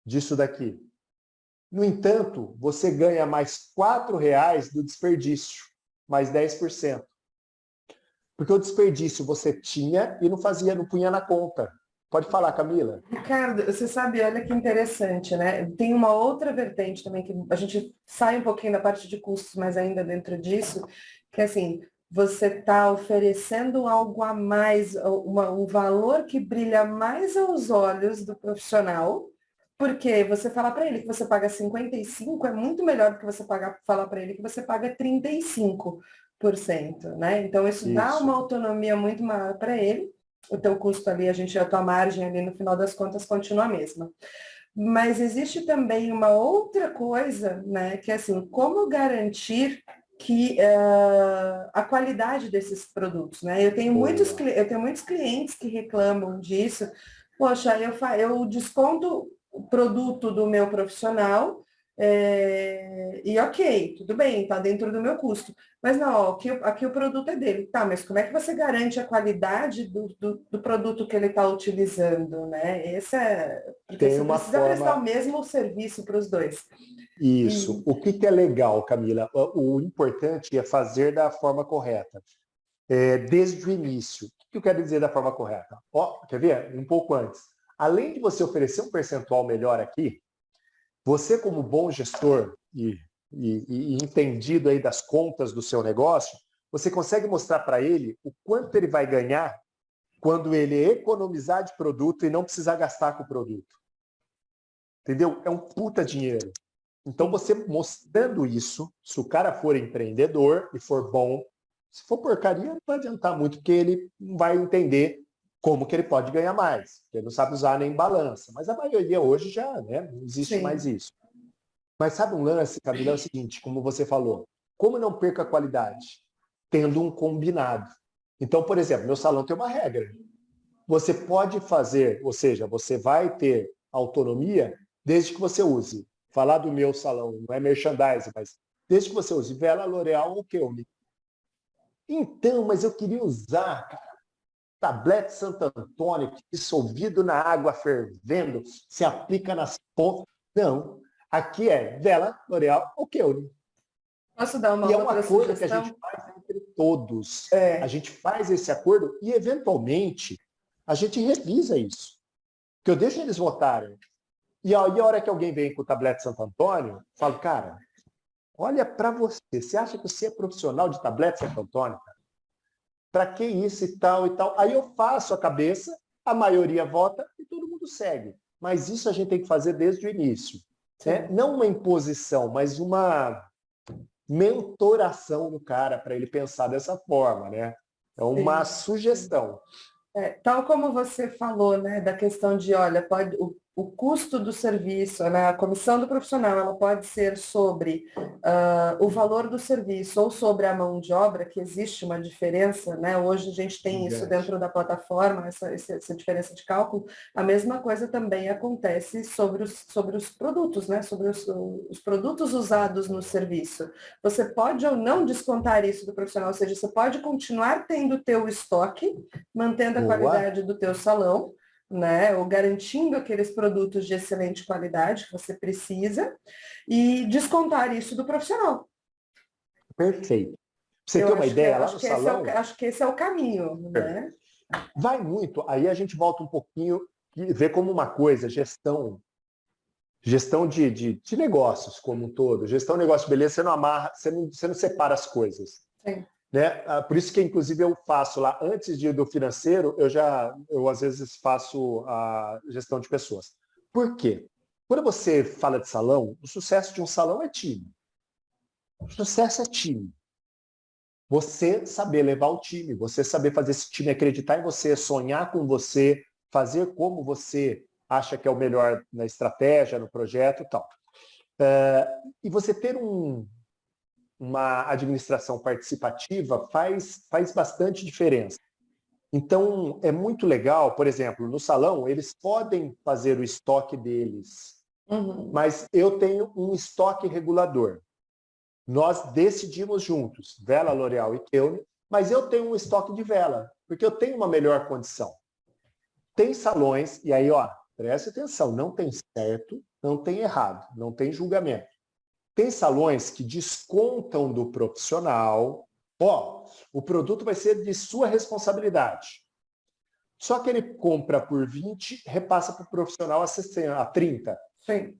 disso daqui. No entanto, você ganha mais R$4 do desperdício, mais 10%. Porque o desperdício você tinha e não punha na conta. Pode falar, Camila. Ricardo, você sabe, olha que interessante, né? Tem uma outra vertente também, que a gente sai um pouquinho da parte de custos, mas ainda dentro disso, que assim, você está oferecendo algo a mais, um valor que brilha mais aos olhos do profissional, porque você falar para ele que você paga 55 é muito melhor do que você falar para ele que você paga 35%, né? Então, isso dá uma autonomia muito maior para ele. O teu custo ali, a tua margem ali, no final das contas, continua a mesma. Mas existe também uma outra coisa, né? Que é assim, como garantir que a qualidade desses produtos, né? Eu tenho muitos clientes que reclamam disso. Poxa, eu desconto o produto do meu profissional e ok, tudo bem, está dentro do meu custo. Mas não, aqui o produto é dele. Tá, mas como é que você garante a qualidade do produto que ele está utilizando, né? Porque você precisa prestar o mesmo serviço para os dois. Isso. O que é legal, Camila? O importante é fazer da forma correta. Desde o início. O que eu quero dizer da forma correta? Quer ver? Um pouco antes. Além de você oferecer um percentual melhor aqui, você, como bom gestor e entendido aí das contas do seu negócio, você consegue mostrar para ele o quanto ele vai ganhar quando ele economizar de produto e não precisar gastar com o produto. Entendeu? É um puta dinheiro. Então, você mostrando isso, se o cara for empreendedor e for bom, se for porcaria, não vai adiantar muito, porque ele não vai entender como que ele pode ganhar mais. Ele não sabe usar nem balança. Mas a maioria hoje já, né, não existe mais isso. Mas sabe um lance, Camila, é o seguinte, como você falou, como não perca a qualidade? Tendo um combinado. Então, por exemplo, meu salão tem uma regra. Você pode fazer, ou seja, você vai ter autonomia desde que você use. Falar do meu salão, não é merchandising, mas desde que você use vela, L'Oréal ou Kelme. Então, mas eu queria usar, cara, tablete Santo Antônio, dissolvido na água fervendo, se aplica nas pontas. Não. Aqui é vela, L'Oréal ou Kelme. Posso dar uma outra coisa que a gente faz entre todos. A gente faz esse acordo e, eventualmente, a gente revisa isso. Porque eu deixo eles votarem. E a hora que alguém vem com o tablete Santo Antônio, eu falo, cara, olha para você. Você acha que você é profissional de tablete Santo Antônio? Para que isso e tal e tal? Aí eu faço a cabeça, a maioria vota e todo mundo segue. Mas isso a gente tem que fazer desde o início. Não uma imposição, mas uma mentoração no cara para ele pensar dessa forma, né? É uma sugestão. Tal como você falou, né, da questão de, olha, o custo do serviço, né? A comissão do profissional, ela pode ser sobre o valor do serviço ou sobre a mão de obra, que existe uma diferença, né? Hoje a gente tem isso dentro da plataforma, essa diferença de cálculo. A mesma coisa também acontece sobre os produtos, né? Sobre os produtos usados no serviço. Você pode ou não descontar isso do profissional, ou seja, você pode continuar tendo o teu estoque, mantendo a qualidade do teu salão, né, ou garantindo aqueles produtos de excelente qualidade que você precisa e descontar isso do profissional. Perfeito. Você tem uma ideia lá no salão? Acho que esse é o caminho, né? Vai muito. Aí a gente volta um pouquinho e vê como uma coisa, gestão de negócios como um todo. Gestão de negócio de beleza, você não amarra, você não separa as coisas. Sim. Né? Por isso que, inclusive, eu faço lá, antes do financeiro, eu às vezes faço a gestão de pessoas. Por quê? Quando você fala de salão, o sucesso de um salão é time. O sucesso é time. Você saber levar o time, você saber fazer esse time acreditar em você, sonhar com você, fazer como você acha que é o melhor na estratégia, no projeto e tal. E você ter uma administração participativa faz bastante diferença. Então, é muito legal, por exemplo, no salão, eles podem fazer o estoque deles, mas eu tenho um estoque regulador. Nós decidimos juntos, Vela, L'Oréal e Keuner, mas eu tenho um estoque de vela, porque eu tenho uma melhor condição. Tem salões, e aí, ó, preste atenção, não tem certo, não tem errado, não tem julgamento. Tem salões que descontam do profissional, o produto vai ser de sua responsabilidade. Só que ele compra por 20, repassa para o profissional a 30. Sim.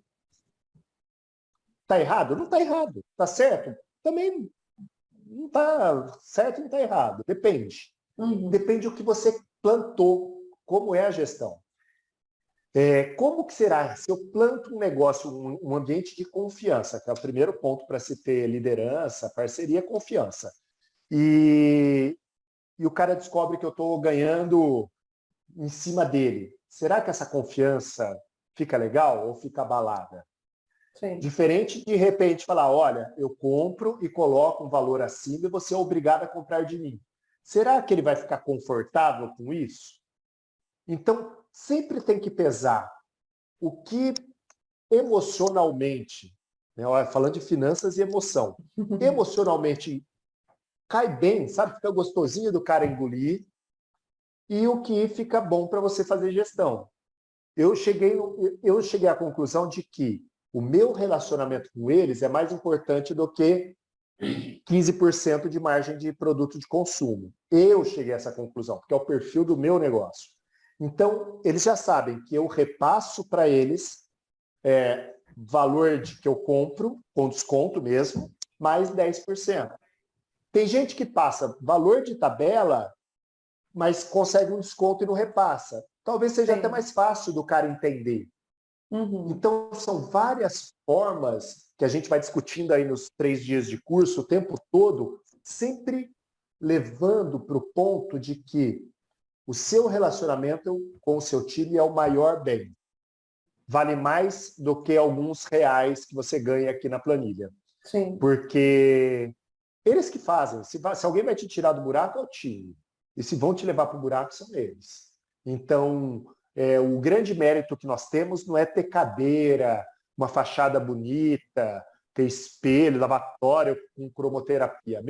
Está errado? Não está errado. Está certo? Também não está certo, não está errado. Depende. Depende do que você plantou, como é a gestão. Como que será se eu planto um negócio, um ambiente de confiança, que é o primeiro ponto para se ter liderança, parceria, confiança. E o cara descobre que eu estou ganhando em cima dele. Será que essa confiança fica legal ou fica abalada? Sim. Diferente de repente falar, olha, eu compro e coloco um valor acima e você é obrigado a comprar de mim. Será que ele vai ficar confortável com isso? Então, sempre tem que pesar o que emocionalmente, né, falando de finanças e emoção, emocionalmente cai bem, sabe? Fica gostosinho do cara engolir, e o que fica bom para você fazer gestão. Eu cheguei à conclusão de que o meu relacionamento com eles é mais importante do que 15% de margem de produto de consumo. Eu cheguei a essa conclusão, porque é o perfil do meu negócio. Então, eles já sabem que eu repasso para eles valor que eu compro, com desconto mesmo, mais 10%. Tem gente que passa valor de tabela, mas consegue um desconto e não repassa. Talvez seja até mais fácil do cara entender. Então, são várias formas que a gente vai discutindo aí nos 3 dias de curso, o tempo todo, sempre levando para o ponto de que o seu relacionamento com o seu time é o maior bem. Vale mais do que alguns reais que você ganha aqui na planilha. Sim. Porque eles que fazem. Se alguém vai te tirar do buraco, é o time. E se vão te levar para o buraco, são eles. Então, o grande mérito que nós temos não é ter cadeira, uma fachada bonita, ter espelho, lavatório com cromoterapia.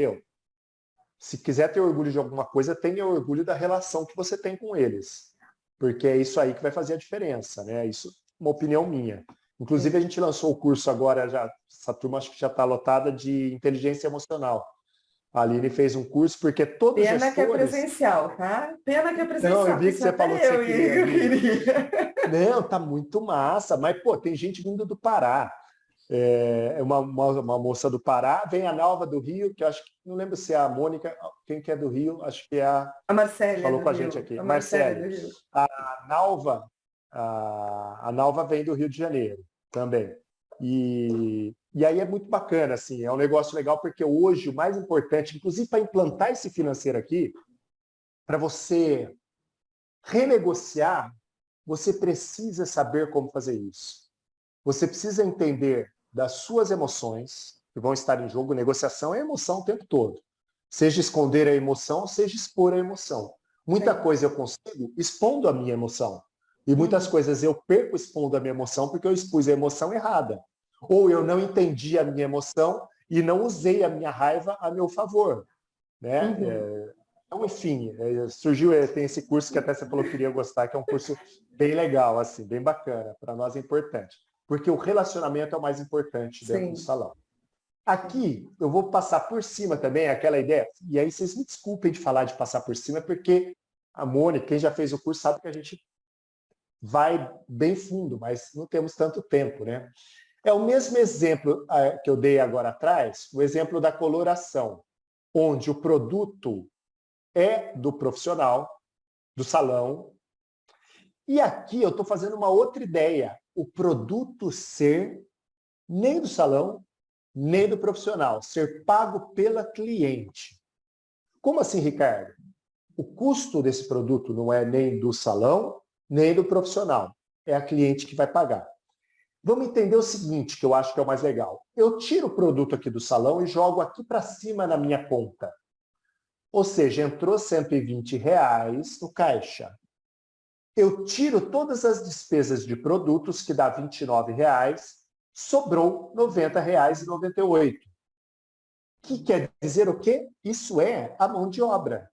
Se quiser ter orgulho de alguma coisa, tenha orgulho da relação que você tem com eles. Porque é isso aí que vai fazer a diferença, né? Isso é uma opinião minha. Inclusive, a gente lançou o curso agora, essa turma acho que já está lotada, de inteligência emocional. A Aline fez um curso, porque todos os gestores... Pena que é presencial, tá? Pena que é presencial. Não, eu vi que você falou que você queria. Não, tá muito massa. Mas, tem gente vindo do Pará. Uma moça do Pará, vem a Nalva do Rio, que eu acho que, não lembro se é a Mônica, quem que é do Rio, acho que é a Marcélia falou com a Rio. gente aqui. A Marcélia. A Nalva vem do Rio de Janeiro também. E aí é muito bacana, assim, é um negócio legal, porque hoje o mais importante, inclusive para implantar esse financeiro aqui, para você renegociar, você precisa saber como fazer isso. Você precisa entender das suas emoções, que vão estar em jogo. Negociação é emoção o tempo todo. Seja esconder a emoção, seja expor a emoção. Muita coisa eu consigo expondo a minha emoção. E muitas coisas eu perco expondo a minha emoção porque eu expus a emoção errada. Ou eu não entendi a minha emoção e não usei a minha raiva a meu favor. Né? Então, enfim, surgiu, tem esse curso que até você falou que queria gostar, que é um curso bem legal, assim, bem bacana. Para nós é importante. Porque o relacionamento é o mais importante dentro do salão. Aqui, eu vou passar por cima também aquela ideia, e aí vocês me desculpem de falar de passar por cima, porque a Mônica, quem já fez o curso, sabe que a gente vai bem fundo, mas não temos tanto tempo, né? É o mesmo exemplo que eu dei agora atrás, o exemplo da coloração, onde o produto é do profissional, do salão, e aqui eu estou fazendo uma outra ideia, o produto ser nem do salão, nem do profissional, ser pago pela cliente. Como assim, Ricardo? O custo desse produto não é nem do salão, nem do profissional. É a cliente que vai pagar. Vamos entender o seguinte, que eu acho que é o mais legal. Eu tiro o produto aqui do salão e jogo aqui para cima na minha conta. Ou seja, entrou R$120 no caixa. Eu tiro todas as despesas de produtos, que dá R$29, sobrou R$90,98. Que quer dizer o quê? Isso é a mão de obra.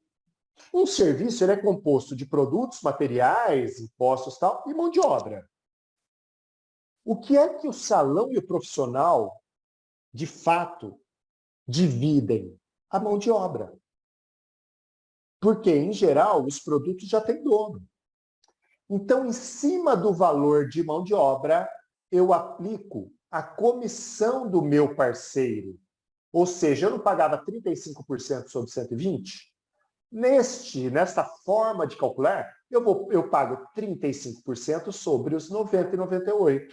Um serviço ele é composto de produtos, materiais, impostos tal, e mão de obra. O que é que o salão e o profissional, de fato, dividem? A mão de obra. Porque, em geral, os produtos já têm dono. Então, em cima do valor de mão de obra, eu aplico a comissão do meu parceiro. Ou seja, eu não pagava 35% sobre 120%. Nesta forma de calcular, eu pago 35% sobre os 90,98.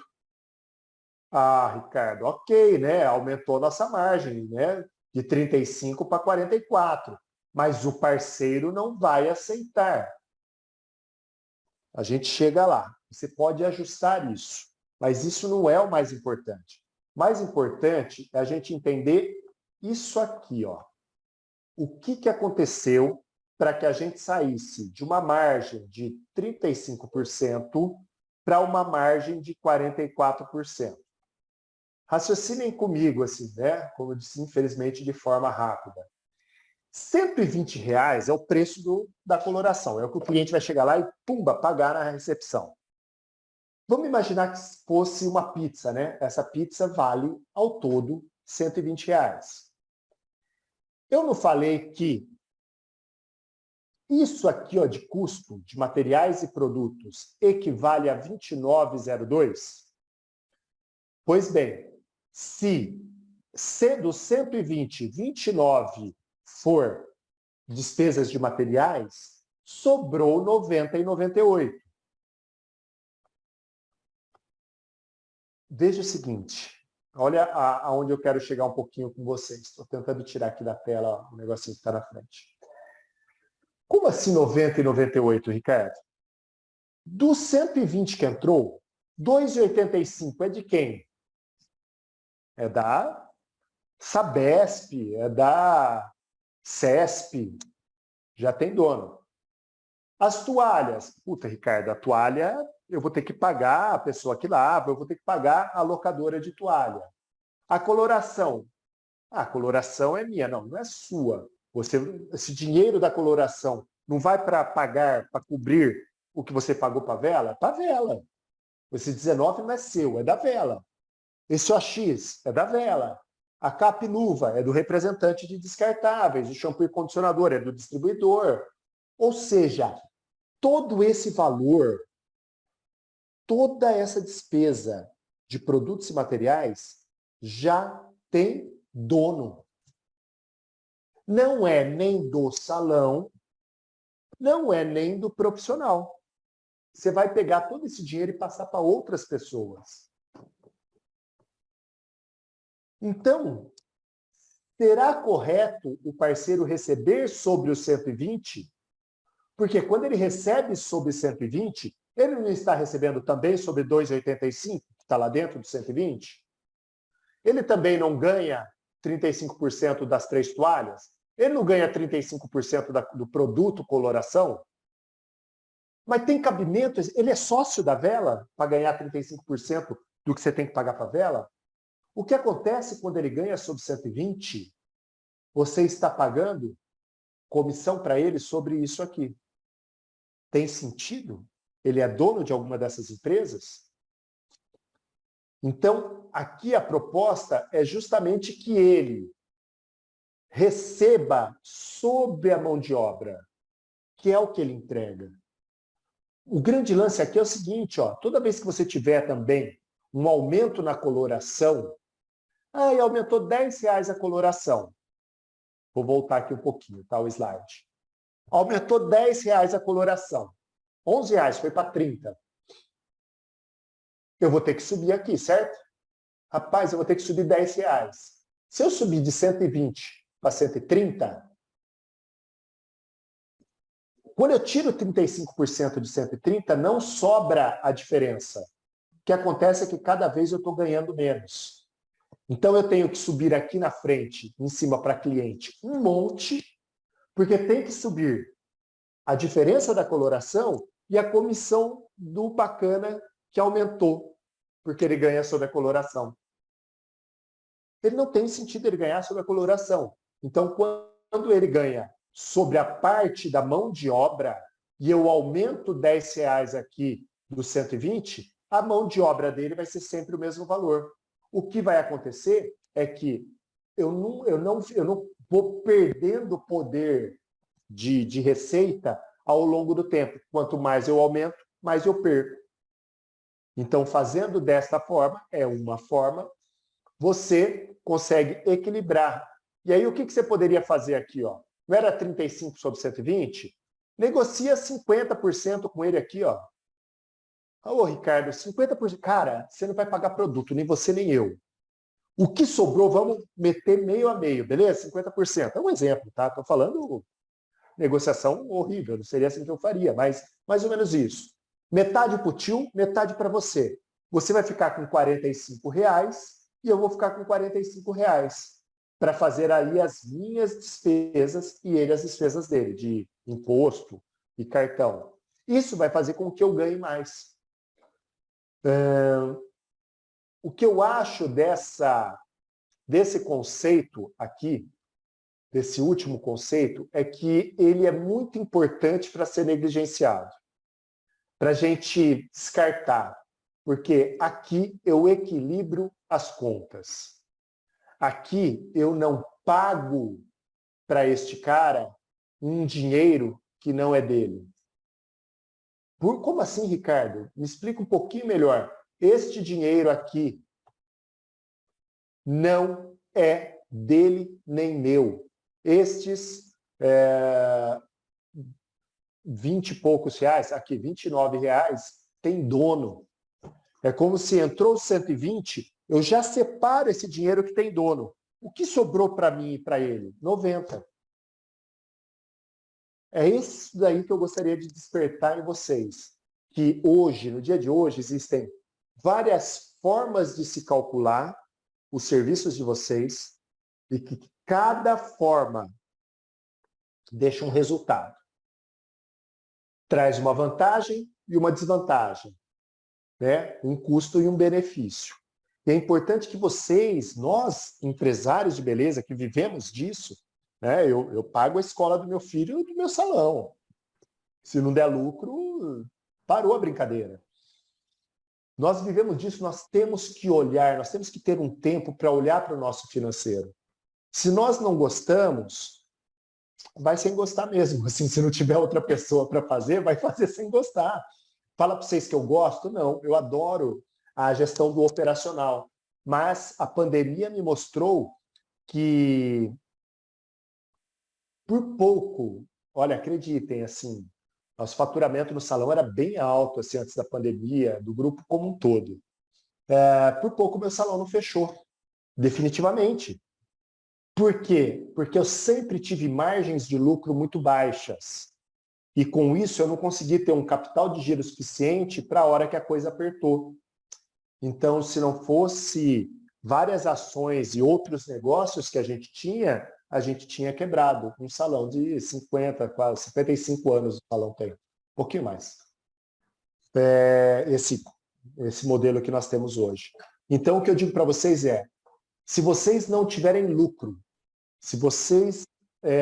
Ah, Ricardo, ok, né? Aumentou a nossa margem, né? De 35 para 44. Mas o parceiro não vai aceitar. A gente chega lá. Você pode ajustar isso. Mas isso não é o mais importante. O mais importante é a gente entender isso aqui, ó. O que aconteceu para que a gente saísse de uma margem de 35% para uma margem de 44%. Raciocinem comigo, assim, né? Como eu disse, infelizmente, de forma rápida. R$120 é o preço da coloração. É o que o cliente vai chegar lá e, pumba, pagar na recepção. Vamos imaginar que fosse uma pizza, né? Essa pizza vale, ao todo, R$120. Eu não falei que isso aqui, ó, de custo de materiais e produtos equivale a 29,02? Pois bem, se dos 120, 29 for despesas de materiais, sobrou 90,98. Veja o seguinte, olha aonde eu quero chegar um pouquinho com vocês. Estou tentando tirar aqui da tela o negocinho que está na frente. Como assim 90,98, Ricardo? Dos 120 que entrou, 2,85 é de quem? É da Sabesp, é da CESP, já tem dono. As toalhas, puta, Ricardo, a toalha eu vou ter que pagar a pessoa que lava, eu vou ter que pagar a locadora de toalha. A coloração é minha, não é sua. Esse dinheiro da coloração não vai para pagar, para cobrir o que você pagou para a vela? Para a vela. Esse 19 não é seu, é da vela. Esse OX é da vela. A capa e luva é do representante de descartáveis. O shampoo e condicionador é do distribuidor. Ou seja, todo esse valor, toda essa despesa de produtos e materiais já tem dono. Não é nem do salão, não é nem do profissional. Você vai pegar todo esse dinheiro e passar para outras pessoas. Então, será correto o parceiro receber sobre os 120? Porque quando ele recebe sobre 120, Ele não está recebendo também sobre 2,85, que está lá dentro do 120? Ele também não ganha 35% das 3 toalhas? Ele não ganha 35% do produto coloração? Mas tem cabimento? Ele é sócio da vela para ganhar 35% do que você tem que pagar para a vela? O que acontece quando ele ganha sobre 120? Você está pagando comissão para ele sobre isso aqui. Tem sentido? Ele é dono de alguma dessas empresas? Então, aqui a proposta é justamente que ele receba sobre a mão de obra, que é o que ele entrega. O grande lance aqui é o seguinte, ó, toda vez que você tiver também um aumento na coloração, e aumentou R$10 a coloração. Vou voltar aqui um pouquinho, tá, o slide. Aumentou R$10 a coloração. R$11 foi para 30. Eu vou ter que subir aqui, certo? Rapaz, eu vou ter que subir R$10. Se eu subir de 120 para 130, quando eu tiro 35% de 130, não sobra a diferença. O que acontece é que cada vez eu estou ganhando menos. Então eu tenho que subir aqui na frente, em cima para cliente, um monte, porque tem que subir a diferença da coloração e a comissão do bacana que aumentou, porque ele ganha sobre a coloração. Ele não tem sentido ele ganhar sobre a coloração. Então, quando ele ganha sobre a parte da mão de obra e eu aumento R$10 aqui do 120, a mão de obra dele vai ser sempre o mesmo valor. O que vai acontecer é que eu não vou perdendo poder de receita ao longo do tempo. Quanto mais eu aumento, mais eu perco. Então, fazendo desta forma, é uma forma, você consegue equilibrar. E aí, o que você poderia fazer aqui? Ó? Não era 35 sobre 120? Negocia 50% com ele aqui, ó. Ô, Ricardo, 50%. Cara, você não vai pagar produto, nem você nem eu. O que sobrou, vamos meter meio a meio, beleza? 50%. É um exemplo, tá? Estou falando negociação horrível, não seria assim que eu faria, mas mais ou menos isso. Metade para o tio, metade para você. Você vai ficar com R$45 e eu vou ficar com R$45 para fazer aí as minhas despesas e ele as despesas dele, de imposto e cartão. Isso vai fazer com que eu ganhe mais. O que eu acho desse conceito aqui, desse último conceito, é que ele é muito importante para ser negligenciado, para a gente descartar, porque aqui eu equilibro as contas. Aqui eu não pago para este cara um dinheiro que não é dele. Como assim, Ricardo? Me explica um pouquinho melhor. Este dinheiro aqui não é dele nem meu. Estes 20 e poucos reais, aqui R$29, tem dono. É como se entrou 120, eu já separo esse dinheiro que tem dono. O que sobrou para mim e para ele? 90. É isso daí que eu gostaria de despertar em vocês. Que hoje, no dia de hoje, existem várias formas de se calcular os serviços de vocês e que cada forma deixa um resultado. Traz uma vantagem e uma desvantagem, né? Um custo e um benefício. E é importante que vocês, nós, empresários de beleza, que vivemos disso, né? Eu pago a escola do meu filho e do meu salão. Se não der lucro, parou a brincadeira. Nós vivemos disso, nós temos que olhar, nós temos que ter um tempo para olhar para o nosso financeiro. Se nós não gostamos, vai sem gostar mesmo. Assim, se não tiver outra pessoa para fazer, vai fazer sem gostar. Fala para vocês que eu gosto? Não, eu adoro a gestão do operacional. Mas a pandemia me mostrou que, por pouco, olha, acreditem, assim, nosso faturamento no salão era bem alto assim, antes da pandemia, do grupo como um todo. Por pouco, meu salão não fechou, definitivamente. Por quê? Porque eu sempre tive margens de lucro muito baixas. E com isso eu não consegui ter um capital de giro suficiente para a hora que a coisa apertou. Então, se não fosse várias ações e outros negócios que a gente tinha quebrado. Um salão de 50, quase 55 anos o salão tem. Um pouquinho mais. Esse modelo que nós temos hoje. Então, o que eu digo para vocês é, se vocês não tiverem lucro, se vocês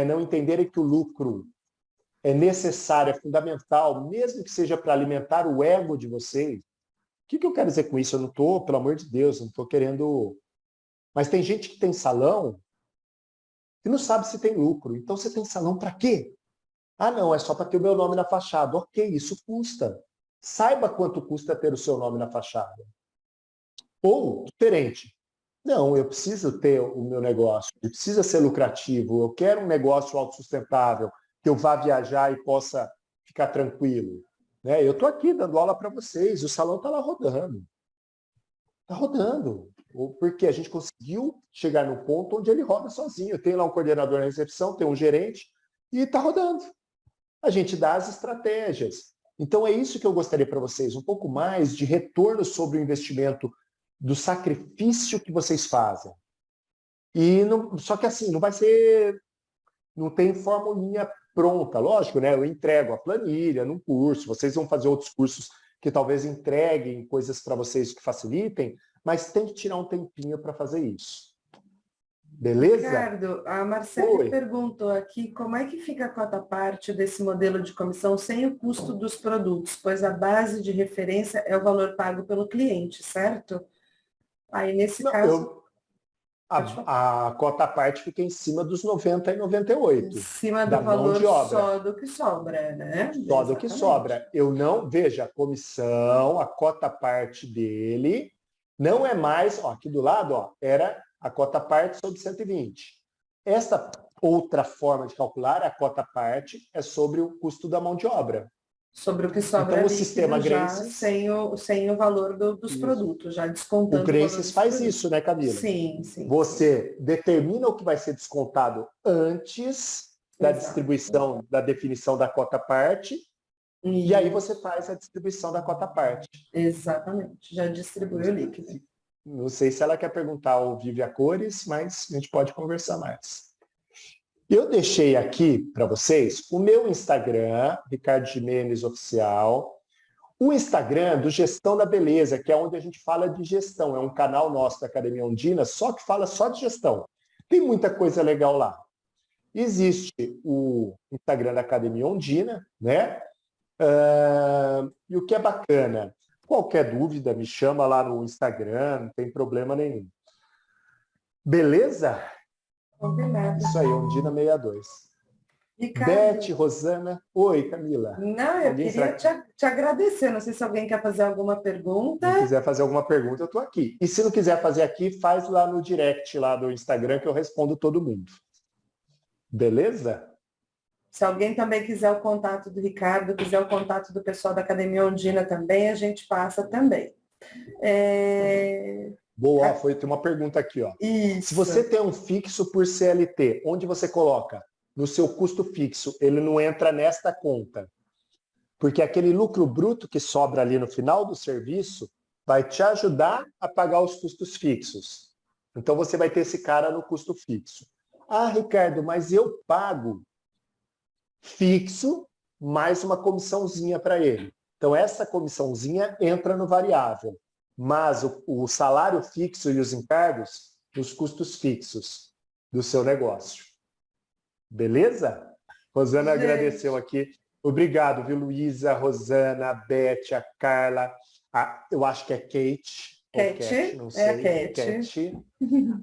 não entenderem que o lucro é necessário, é fundamental, mesmo que seja para alimentar o ego de vocês, o que eu quero dizer com isso? Eu não estou, pelo amor de Deus, não estou querendo... Mas tem gente que tem salão e não sabe se tem lucro. Então, você tem salão para quê? Ah, não, é só para ter o meu nome na fachada. Ok, isso custa. Saiba quanto custa ter o seu nome na fachada. Ou, diferente. Não, eu preciso ter o meu negócio, ele precisa ser lucrativo, eu quero um negócio autossustentável, que eu vá viajar e possa ficar tranquilo. Né? Eu estou aqui dando aula para vocês, o salão está lá rodando. Está rodando. Porque a gente conseguiu chegar no ponto onde ele roda sozinho. Tem lá um coordenador na recepção, tem um gerente, e está rodando. A gente dá as estratégias. Então é isso que eu gostaria para vocês, um pouco mais de retorno sobre o investimento, do sacrifício que vocês fazem. E não, só que assim, não vai ser... Não tem formulinha pronta, lógico, né? Eu entrego a planilha num curso, vocês vão fazer outros cursos que talvez entreguem coisas para vocês que facilitem, mas tem que tirar um tempinho para fazer isso. Beleza? Ricardo, a Marcele perguntou aqui como é que fica a cota-parte desse modelo de comissão sem o custo dos produtos, pois a base de referência é o valor pago pelo cliente, certo? Aí, nesse caso... A cota-parte fica em cima dos 90 e 98. Em cima do da valor mão de obra. só do que sobra, né? Só do que sobra. Eu não... Veja, a comissão, a cota-parte dele, não é mais... Ó, aqui do lado, ó, era a cota-parte sobre 120. Esta outra forma de calcular, a cota-parte, é sobre o custo da mão de obra. Sobre o que sobra então, o sistema Graces, sem o valor dos produtos, já descontando o Graces faz isso, né, Camila? Sim, sim. Você determina o que vai ser descontado antes da distribuição, da definição da cota-parte, e aí você faz a distribuição da cota-parte. Exatamente, já distribui o líquido. Não sei se ela quer perguntar ao Vive a Cores, mas a gente pode conversar mais. Eu deixei aqui para vocês o meu Instagram, Ricardo Gimenez Oficial, o Instagram do Gestão da Beleza, que é onde a gente fala de gestão. É um canal nosso da Academia Ondina, só que fala só de gestão. Tem muita coisa legal lá. Existe o Instagram da Academia Ondina, né? E o que é bacana, qualquer dúvida, me chama lá no Instagram, não tem problema nenhum. Beleza? Combinado. Isso aí, Ondina 62. Ricardo, Beth, Rosana. Oi, Camila. Não, eu queria te agradecer. Não sei se alguém quer fazer alguma pergunta. Se quiser fazer alguma pergunta, eu estou aqui. E se não quiser fazer aqui, faz lá no direct lá do Instagram que eu respondo todo mundo. Beleza? Se alguém também quiser o contato do Ricardo, quiser o contato do pessoal da Academia Ondina também, a gente passa também. Boa, tem uma pergunta aqui, ó. Isso. Se você tem um fixo por CLT, onde você coloca? No seu custo fixo, ele não entra nesta conta. Porque aquele lucro bruto que sobra ali no final do serviço vai te ajudar a pagar os custos fixos. Então você vai ter esse cara no custo fixo. Ah, Ricardo, mas eu pago fixo mais uma comissãozinha para ele. Então essa comissãozinha entra no variável. Mas o salário fixo e os encargos nos custos fixos do seu negócio. Beleza? Rosana agradeceu aqui. Obrigado, viu, Luísa, Rosana, a Beth, a Carla, eu acho que é Kate. Kate, não sei. Kate.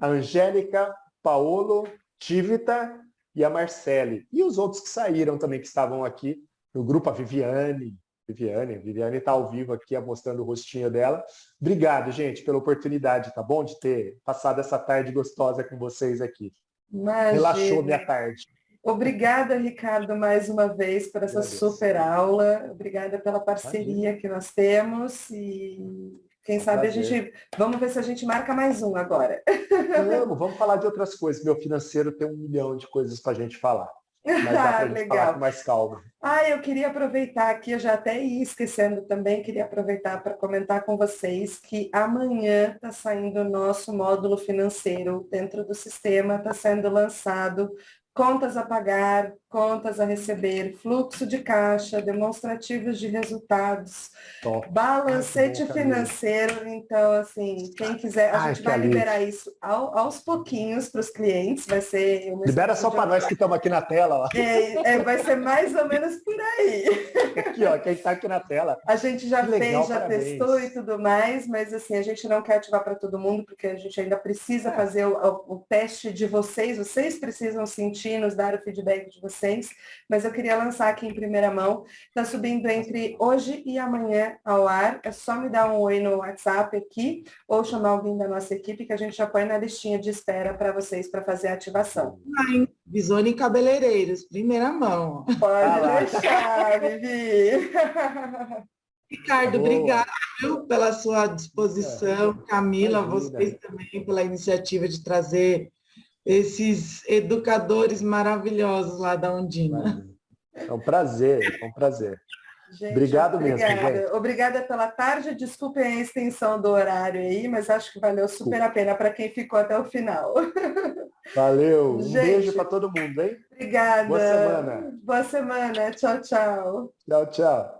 A Angélica, Paolo, Tivita e a Marcele. E os outros que saíram também, que estavam aqui no grupo, a Viviane. Viviane está ao vivo aqui, mostrando o rostinho dela. Obrigado, gente, pela oportunidade, tá bom? De ter passado essa tarde gostosa com vocês aqui. Imagina. Relaxou minha tarde. Obrigada, Ricardo, mais uma vez por essa super aula. Obrigada pela parceria que nós temos e quem sabe a gente... Vamos ver se a gente marca mais um agora. Vamos falar de outras coisas. Meu financeiro tem 1 milhão de coisas para a gente falar. Mas dá pra gente Legal. falar com mais calma. Eu queria aproveitar aqui, eu já até ia esquecendo também, queria aproveitar para comentar com vocês que amanhã está saindo o nosso módulo financeiro dentro do sistema, está sendo lançado contas a pagar, contas a receber, fluxo de caixa, demonstrativos de resultados, Top. balancete Ai, que bom, Camila. financeiro. Então, assim, quem quiser, a Ai, gente que vai alívio. liberar isso aos pouquinhos para os clientes, vai ser uma Libera espécie só de para nós que estamos aqui na tela. Ó. vai ser mais ou menos por aí. Aqui, ó, quem está aqui na tela. A gente já Que legal, fez, já parabéns. testou e tudo mais, mas assim, a gente não quer ativar para todo mundo, porque a gente ainda precisa fazer o teste de vocês precisam sentir, nos dar o feedback de vocês, mas eu queria lançar aqui em primeira mão, está subindo entre hoje e amanhã ao ar, é só me dar um oi no WhatsApp aqui, ou chamar alguém da nossa equipe, que a gente já põe na listinha de espera para vocês, para fazer a ativação. Visone Cabeleireiros, primeira mão. Pode deixar, Vivi. Ricardo, Boa. obrigado pela sua disposição. Camila, Imagina. vocês também pela iniciativa de trazer esses educadores maravilhosos lá da Ondina. É um prazer, é um prazer. Gente, Obrigado mesmo, gente. Obrigada pela tarde. Desculpem a extensão do horário aí, mas acho que valeu super a pena para quem ficou até o final. Valeu. Um Gente, beijo para todo mundo, hein? Obrigada. Boa semana. Boa semana. Tchau, tchau. Tchau, tchau.